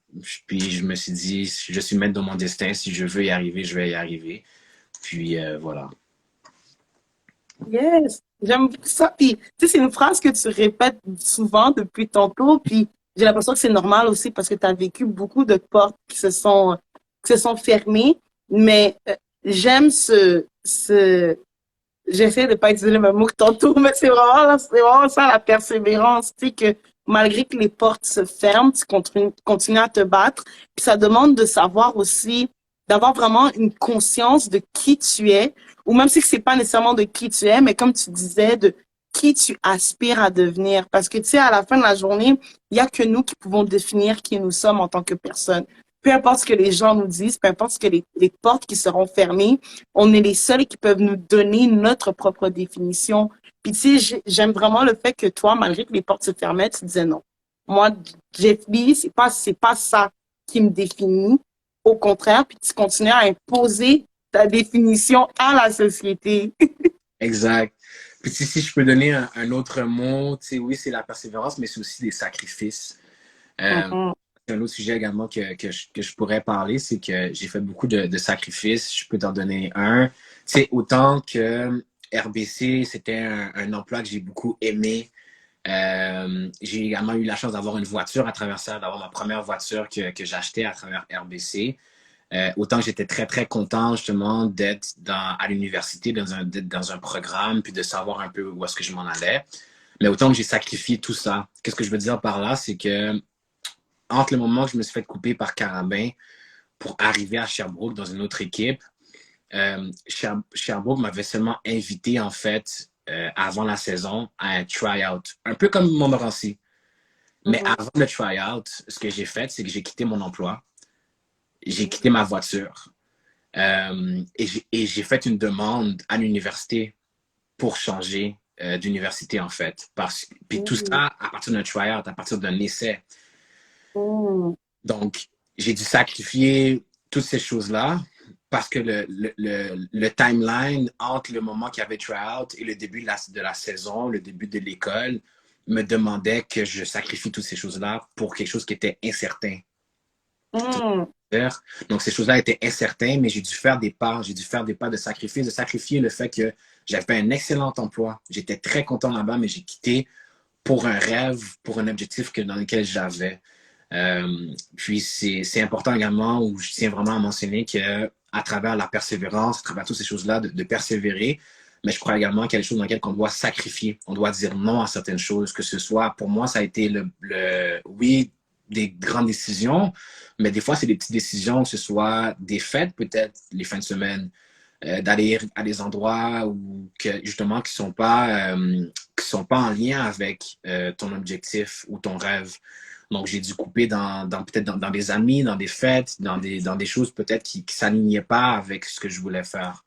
Speaker 2: Puis je me suis dit, je suis maître de mon destin. Si je veux y arriver, je vais y arriver. Puis voilà.
Speaker 1: Yes, j'aime beaucoup ça. Puis, tu sais, c'est une phrase que tu répètes souvent depuis tantôt. Puis, j'ai l'impression que c'est normal aussi parce que tu as vécu beaucoup de portes qui se sont fermées. Mais j'aime j'essaie de pas utiliser le même mot que tantôt, mais c'est vraiment ça la persévérance. Tu sais, que malgré que les portes se ferment, tu continues à te battre. Puis ça demande de savoir aussi, d'avoir vraiment une conscience de qui tu es, ou même si c'est pas nécessairement de qui tu es, mais comme tu disais, de qui tu aspires à devenir. Parce que, tu sais, à la fin de la journée, il y a que nous qui pouvons définir qui nous sommes en tant que personne. Peu importe ce que les gens nous disent, peu importe ce que les portes qui seront fermées, on est les seuls qui peuvent nous donner notre propre définition. Puis, tu sais, j'aime vraiment le fait que toi, malgré que les portes se fermaient, tu disais non. Moi, Jeff Lee, c'est pas ça qui me définit. Au contraire, puis tu continues à imposer ta définition à la société.
Speaker 2: Exact. Puis si je peux donner un autre mot, tu sais, oui, c'est la persévérance, mais c'est aussi des sacrifices. Euh,
Speaker 1: Mhm.
Speaker 2: c'est un autre sujet également que je pourrais parler, c'est que j'ai fait beaucoup de sacrifices. Je peux t'en donner un. Tu sais, autant que RBC, c'était un emploi que j'ai beaucoup aimé. J'ai également eu la chance d'avoir une voiture à travers ça, d'avoir ma première voiture que j'ai achetée à travers RBC. Autant que j'étais très, très content justement d'être à l'université, d'être dans un programme, puis de savoir un peu où est-ce que je m'en allais. Mais autant que j'ai sacrifié tout ça. Qu'est-ce que je veux dire par là? C'est que entre le moment que je me suis fait couper par Carabin pour arriver à Sherbrooke dans une autre équipe, Sherbrooke m'avait seulement invité en fait avant la saison à un try-out. Un peu comme Montmorency. Mais
Speaker 1: Mhm.
Speaker 2: avant le try-out, ce que j'ai fait, c'est que j'ai quitté mon emploi. J'ai quitté ma voiture. Et j'ai fait une demande à l'université pour changer d'université, en fait. Puis tout
Speaker 1: Mhm.
Speaker 2: ça à partir d'un try-out, à partir d'un essai.
Speaker 1: Mhm.
Speaker 2: Donc, j'ai dû sacrifier toutes ces choses-là parce que le timeline entre le moment qu'il y avait try-out et le début de la saison, le début de l'école, me demandait que je sacrifie toutes ces choses-là pour quelque chose qui était incertain.
Speaker 1: Mhm.
Speaker 2: Donc, ces choses-là étaient incertaines, mais j'ai dû faire des pas. J'ai dû faire des pas de sacrifice, de sacrifier le fait que j'avais un excellent emploi. J'étais très content là-bas, mais j'ai quitté pour un rêve, pour un objectif dans lequel j'avais. Puis, c'est important également, où je tiens vraiment à mentionner que à travers la persévérance, à travers toutes ces choses-là, de persévérer, mais je crois également qu'il y a des choses dans lesquelles on doit sacrifier. On doit dire non à certaines choses, que ce soit, pour moi, ça a été oui, des grandes décisions, mais des fois, c'est des petites décisions, que ce soit des fêtes, peut-être les fins de semaine, d'aller à des endroits où justement qui sont pas en lien avec ton objectif ou ton rêve. Donc, j'ai dû couper peut-être dans des amis, dans des fêtes, dans des choses peut-être qui s'alignaient pas avec ce que je voulais faire.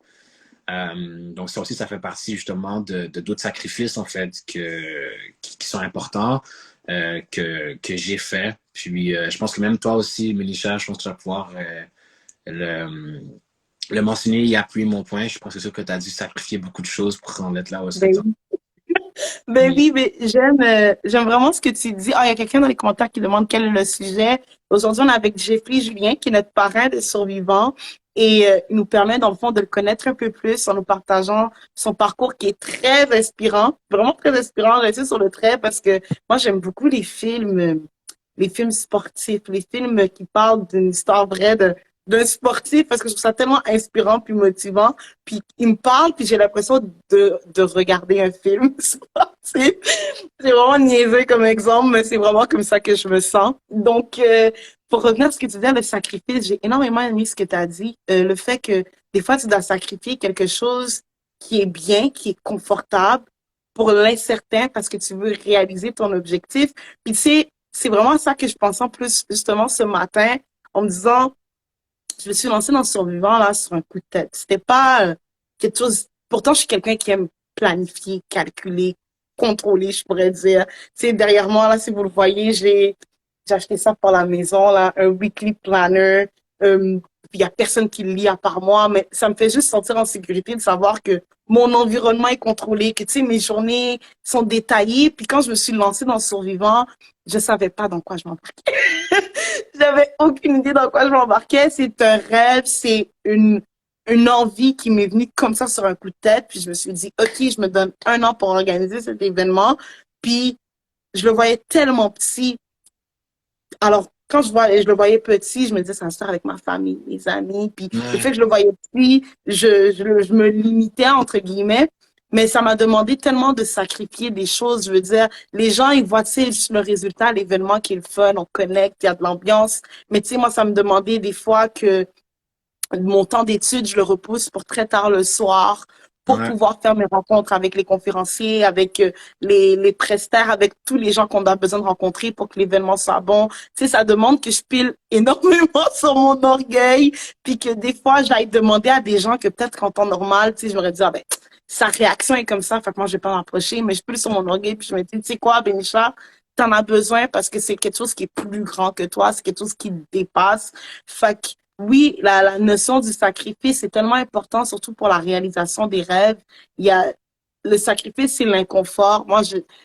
Speaker 2: Donc, ça aussi, ça fait partie justement de d'autres sacrifices, en fait, qui sont importants, que j'ai fait. Puis, je pense que même toi aussi, Mélisha, je pense que tu vas pouvoir le, le mentionner et appuyer mon point. Je pense que c'est sûr que tu as dû sacrifier beaucoup de choses pour en être là où est-ce que tu
Speaker 1: Ben, ben oui, mais j'aime vraiment ce que tu dis. Ah, il y a quelqu'un dans les commentaires qui demande quel est le sujet. Aujourd'hui, on est avec Jeffrey Julien, qui est notre parrain de survivant. Et il nous permet, dans le fond, de le connaître un peu plus en nous partageant son parcours qui est très inspirant, vraiment très inspirant. Restez sur le trait parce que moi, j'aime beaucoup les films sportifs, les films qui parlent d'une histoire vraie d'un sportif parce que je trouve ça tellement inspirant puis motivant. Puis il me parle, puis j'ai l'impression de regarder un film sportif. C'est vraiment niaiseux comme exemple, mais c'est vraiment comme ça que je me sens. Donc, pour revenir à ce que tu disais, le sacrifice, j'ai énormément aimé ce que tu as dit. Le fait que des fois, tu dois sacrifier quelque chose qui est bien, qui est confortable pour l'incertain parce que tu veux réaliser ton objectif. Puis tu sais, c'est vraiment ça que je pensais en plus justement ce matin en me disant, je me suis lancée dans le survivant là sur un coup de tête. C'était pas quelque chose. Pourtant, je suis quelqu'un qui aime planifier, calculer, contrôler, je pourrais dire. Tu sais, derrière moi là, si vous le voyez, j'ai acheté ça pour la maison là, un weekly planner. Il y a personne qui le lit à part moi, mais ça me fait juste sentir en sécurité de savoir que mon environnement est contrôlé, que tu sais mes journées sont détaillées. Puis quand je me suis lancée dans le survivant, je savais pas dans quoi je m'embarquais. J'avais aucune idée dans quoi je m'embarquais. C'est un rêve, c'est une envie qui m'est venue comme ça sur un coup de tête. Puis je me suis dit, OK, je me donne un an pour organiser cet événement. Puis je le voyais tellement petit. Alors, quand je le voyais petit, je me disais, ça se faire avec ma famille, mes amis. Puis le fait
Speaker 2: Ouais.
Speaker 1: que je le voyais petit, je me limitais, entre guillemets. Mais ça m'a demandé tellement de sacrifier des choses. Je veux dire, les gens, ils voient, tu sais, juste le résultat, l'événement qui est le fun, on connecte, il y a de l'ambiance. Mais tu sais, moi, ça me demandait des fois que mon temps d'études, je le repousse pour très tard le soir pour
Speaker 2: Ouais,
Speaker 1: pouvoir faire mes rencontres avec les conférenciers, avec les prestataires, avec tous les gens qu'on a besoin de rencontrer pour que l'événement soit bon. Tu sais, ça demande que je pile énormément sur mon orgueil, puis que des fois, j'aille demander à des gens que peut-être qu'en temps normal, tu sais, j'aurais dit, ah ben, sa réaction est comme ça, fait que moi, je vais pas m'approcher, mais je pile sur mon orgueil, puis je me dis, tu sais quoi, Benisha, t'en as besoin parce que c'est quelque chose qui est plus grand que toi, c'est quelque chose qui te dépasse. Fait que oui, la notion du sacrifice est tellement important, surtout pour la réalisation des rêves. Il y a le sacrifice et l'inconfort.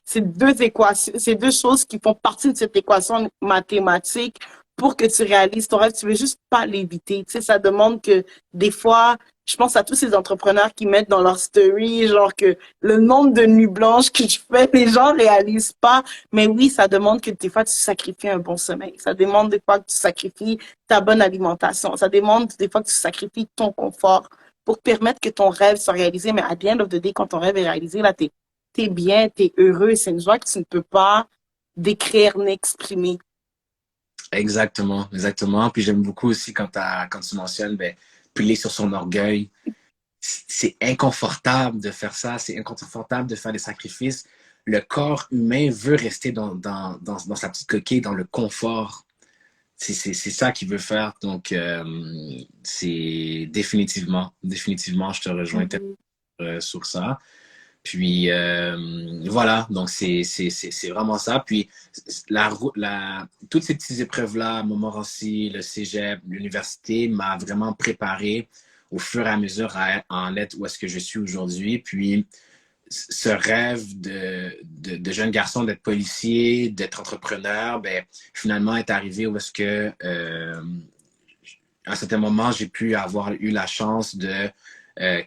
Speaker 1: C'est deux équations, c'est deux choses qui font partie de cette équation mathématique pour que tu réalises ton rêve. Tu veux juste pas l'éviter. Tu sais, ça demande que des fois, je pense à tous ces entrepreneurs qui mettent dans leur story, genre que le nombre de nuits blanches que je fais, les gens réalisent pas. Mais oui, ça demande que des fois tu sacrifies un bon sommeil. Ça demande des fois que tu sacrifies ta bonne alimentation. Ça demande des fois que tu sacrifies ton confort pour permettre que ton rêve soit réalisé. Mais à the end of the day, quand ton rêve est réalisé, là, t'es bien, t'es heureux. C'est une joie que tu ne peux pas décrire ni exprimer.
Speaker 2: exactement, exactement. Puis j'aime beaucoup aussi quand tu mentionnes, ben, piler sur son orgueil. C'est inconfortable de faire ça, c'est inconfortable de faire des sacrifices. Le corps humain veut rester dans sa petite coquille, dans le confort. C'est ça qu'il veut faire. Donc, c'est définitivement, je te rejoins
Speaker 1: Mhm.
Speaker 2: sur ça. Puis voilà, donc c'est vraiment ça. Puis toutes ces petites épreuves-là, Montmorency, le cégep, l'université, m'a vraiment préparé au fur et à mesure à en être où est-ce que je suis aujourd'hui. Puis ce rêve de jeune garçon d'être policier, d'être entrepreneur, ben, finalement est arrivé où est-ce que à un certain moment, j'ai pu avoir eu la chance de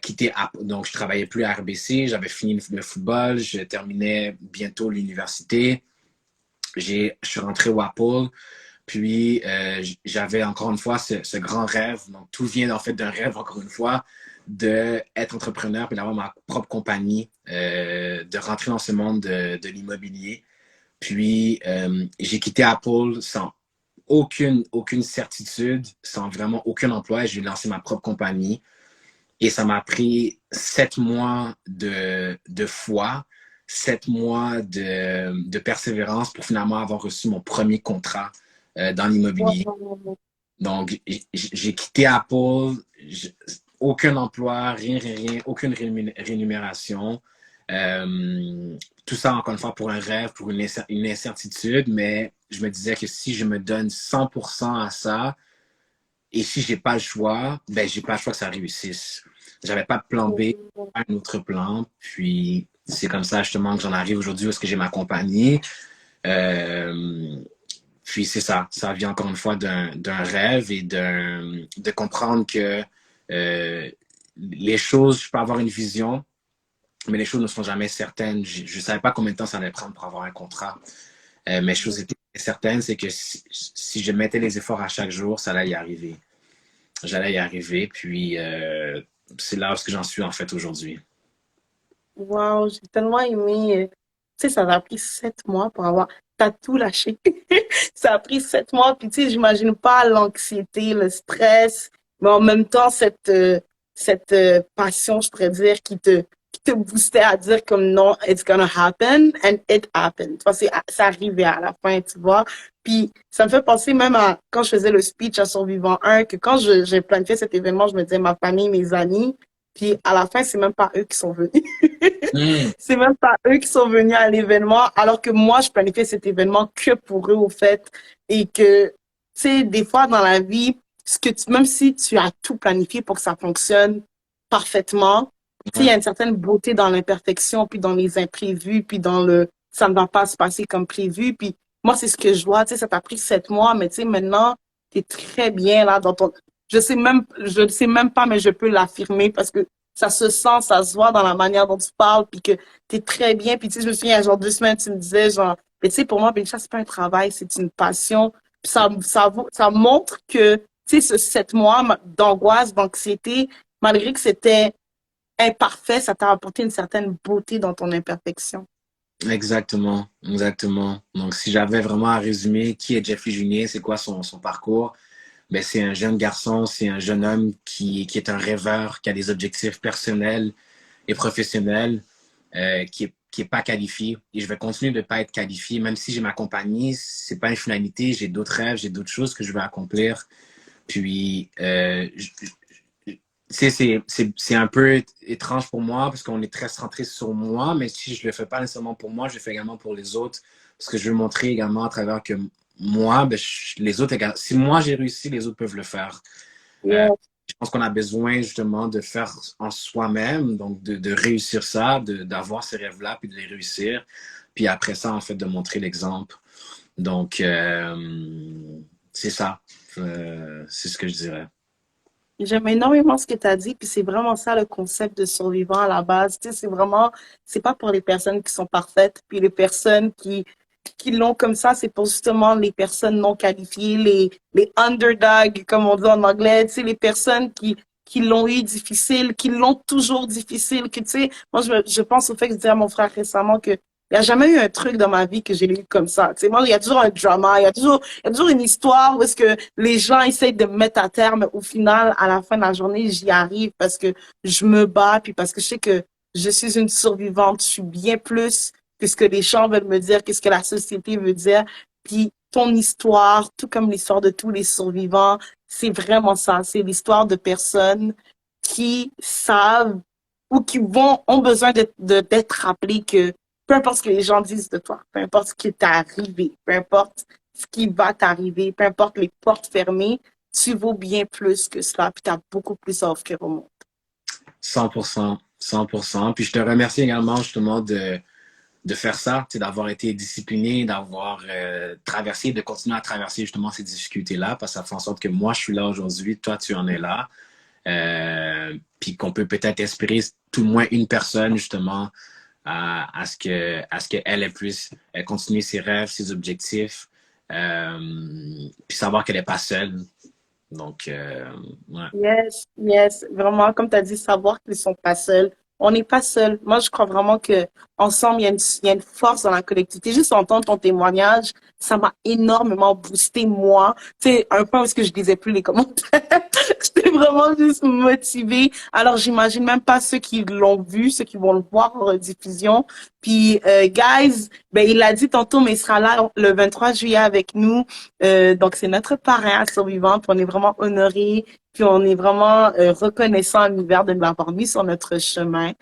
Speaker 2: quitter. Donc, je travaillais plus à RBC, j'avais fini le football, je terminais bientôt l'université. Je suis rentré au Apple, puis j'avais encore une fois ce grand rêve. Donc, tout vient en fait d'un rêve, encore une fois, d'être entrepreneur puis d'avoir ma propre compagnie, de rentrer dans ce monde de l'immobilier. Puis, j'ai quitté Apple sans aucune certitude, sans vraiment aucun emploi. J'ai lancé ma propre compagnie et ça m'a pris 7 mois de foi, 7 mois de persévérance pour finalement avoir reçu mon premier contrat dans l'immobilier.
Speaker 1: Wow.
Speaker 2: Donc, j'ai quitté Apple, aucun emploi, rien, aucune rémunération. Tout ça, encore une fois, pour un rêve, pour une incertitude, mais je me disais que si je me donne 100% à ça, et si j'ai pas le choix, ben j'ai pas le choix que ça réussisse. J'avais pas de plan B, pas un autre plan, puis c'est comme ça justement que j'en arrive aujourd'hui où est-ce que j'ai ma compagnie. Euh, Puis c'est ça, ça vient encore une fois d'un rêve et de comprendre que les choses, je peux avoir une vision, mais les choses ne sont jamais certaines. Je ne savais pas combien de temps ça allait prendre pour avoir un contrat. Mais chose était certaine, c'est que si je mettais les efforts à chaque jour, ça allait y arriver. J'allais y arriver, puis c'est là où j'en suis en fait aujourd'hui.
Speaker 1: Wow, j'ai tellement aimé. Tu sais, ça a pris 7 mois pour avoir. T'as tout lâché. Ça a pris 7 mois. Puis, tu sais, j'imagine pas l'anxiété, le stress, mais en même temps, cette passion, je pourrais dire, qui te boostait à dire comme non, it's gonna happen, and it happened. Tu vois, c'est arrivé à la fin, tu vois. Puis, ça me fait penser même à quand je faisais le speech à Survivant 1, que quand j'ai planifié cet événement, je me disais ma famille, mes amis, puis à la fin, c'est même pas eux qui sont venus.
Speaker 2: Mm.
Speaker 1: C'est même pas eux qui sont venus à l'événement, alors que moi, je planifiais cet événement que pour eux, au fait. Et que, tu sais, des fois dans la vie, même si tu as tout planifié pour que ça fonctionne parfaitement, tu sais, il y
Speaker 2: Ouais.
Speaker 1: a une certaine beauté dans l'imperfection, puis dans les imprévus, puis dans ça ne va pas se passer comme prévu. Puis moi, c'est ce que je vois, tu sais, ça t'a pris 7 mois, mais tu sais, maintenant, t'es très bien là dans ton, je ne sais même pas, mais je peux l'affirmer parce que ça se sent, ça se voit dans la manière dont tu parles, puis que tu es très bien. Puis tu sais, je me souviens, il y a genre 2 semaines, tu me disais, genre, mais tu sais, pour moi, Bélicha, c'est pas un travail, c'est une passion. Puis ça montre que, tu sais, 7 mois d'angoisse, d'anxiété, malgré que c'était imparfait, ça t'a apporté une certaine beauté dans ton imperfection.
Speaker 2: Exactement, exactement. Donc, si j'avais vraiment à résumer qui est Jeffrey Junier, c'est quoi son parcours, ben, c'est un jeune garçon, c'est un jeune homme qui est un rêveur, qui a des objectifs personnels et professionnels, qui est pas qualifié. Et je vais continuer de pas être qualifié, même si j'ai ma compagnie, c'est pas une finalité, j'ai d'autres rêves, j'ai d'autres choses que je veux accomplir. Puis, c'est un peu étrange pour moi parce qu'on est très centré sur moi, mais si je le fais pas nécessairement pour moi, je le fais également pour les autres parce que je veux montrer également à travers que moi, ben, les autres, si moi j'ai réussi, les autres peuvent le faire. Euh,
Speaker 1: Yeah.
Speaker 2: je pense qu'on a besoin justement de faire en soi-même, donc de réussir ça, d'avoir ces rêves-là, puis de les réussir. Puis après ça, en fait, de montrer l'exemple. Donc, c'est ça. C'est ce que je dirais.
Speaker 1: J'aime énormément ce que tu as dit, puis c'est vraiment ça le concept de survivant à la base. Tu sais, c'est vraiment, c'est pas pour les personnes qui sont parfaites, puis les personnes qui l'ont comme ça, c'est pour justement les personnes non qualifiées, les underdogs, comme on dit en anglais, tu sais, les personnes qui l'ont eu difficile, qui l'ont toujours difficile, que tu sais, moi je pense au fait que je disais à mon frère récemment que il n'y a jamais eu un truc dans ma vie que j'ai eu comme ça. Tu sais, moi, il y a toujours un drama, il y a toujours une histoire où est-ce que les gens essayent de me mettre à terre, mais au final, à la fin de la journée, j'y arrive parce que je me bats, puis parce que je sais que je suis une survivante, je suis bien plus que ce que les gens veulent me dire, que ce que la société veut dire. Puis ton histoire, tout comme l'histoire de tous les survivants, c'est vraiment ça. C'est l'histoire de personnes qui savent ou qui ont besoin d'être rappelées que peu importe ce que les gens disent de toi, peu importe ce qui t'est arrivé, peu importe ce qui va t'arriver, peu importe les portes fermées, tu vaux bien plus que cela, puis tu as beaucoup plus à offrir au monde.
Speaker 2: 100%, 100%. Puis je te remercie également justement de faire ça, d'avoir été discipliné, d'avoir traversé, de continuer à traverser justement ces difficultés-là, parce que ça fait en sorte que moi, je suis là aujourd'hui, toi, tu en es là. Puis qu'on peut peut-être inspirer tout le moins une personne justement à ce qu'elle puisse continuer ses rêves, ses objectifs, puis savoir qu'elle n'est pas seule. Donc, ouais.
Speaker 1: Yes, yes, vraiment, comme tu as dit, savoir qu'ils sont pas seuls. On n'est pas seuls. Moi, je crois vraiment que ensemble, il y a une force dans la collectivité. Juste entendre ton témoignage, ça m'a énormément boosté, moi. Tu sais, un point où est-ce que je lisais plus les commentaires. J'étais vraiment juste motivée. Alors, j'imagine même pas ceux qui l'ont vu, ceux qui vont le voir en rediffusion. Puis, guys, ben, il l'a dit tantôt, mais il sera là le 23 juillet avec nous. Donc, c'est notre parrain à Survivant, puis on est vraiment honorés, puis on est vraiment reconnaissant à l'univers de l'avoir mis sur notre chemin.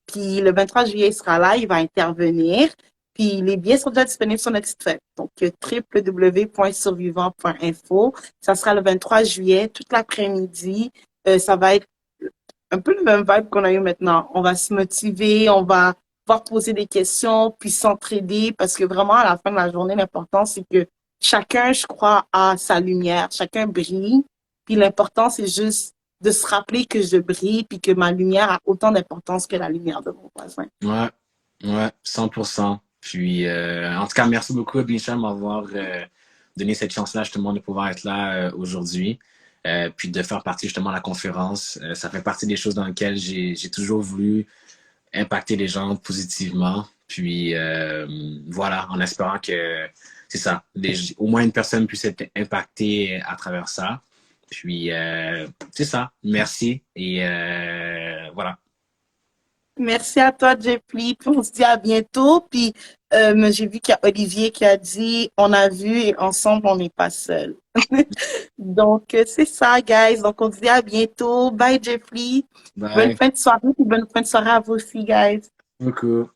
Speaker 1: Puis le 23 juillet, il sera là, il va intervenir. Puis les billets sont déjà disponibles sur notre site web. Donc, www.survivant.info. Ça sera le 23 juillet, toute l'après-midi. Ça va être un peu le même vibe qu'on a eu maintenant. On va se motiver, on va pouvoir poser des questions, puis s'entraider, parce que vraiment, à la fin de la journée, l'important, c'est que chacun, je crois, a sa lumière, chacun brille, puis l'important, c'est juste de se rappeler que je brille, puis que ma lumière a autant d'importance que la lumière de mon voisin.
Speaker 2: Ouais, ouais, 100%. Puis, en tout cas, merci beaucoup, Bisha, de m'avoir donné cette chance-là, justement, de pouvoir être là aujourd'hui. Puis de faire partie, justement, de la conférence. Ça fait partie des choses dans lesquelles j'ai toujours voulu impacter les gens positivement. Puis, voilà, en espérant que, c'est ça, au moins une personne puisse être impactée à travers ça. Puis, c'est ça. Merci. Et voilà.
Speaker 1: Merci à toi, Jeffrey. Puis on se dit à bientôt. Puis j'ai vu qu'il y a Olivier qui a dit on a vu et ensemble on n'est pas seul. Donc c'est ça, guys. Donc on se dit à bientôt. Bye, Jeffrey. Bonne
Speaker 2: Bye.
Speaker 1: fin de soirée. Puis bonne fin de soirée à vous aussi, guys.
Speaker 2: Beaucoup.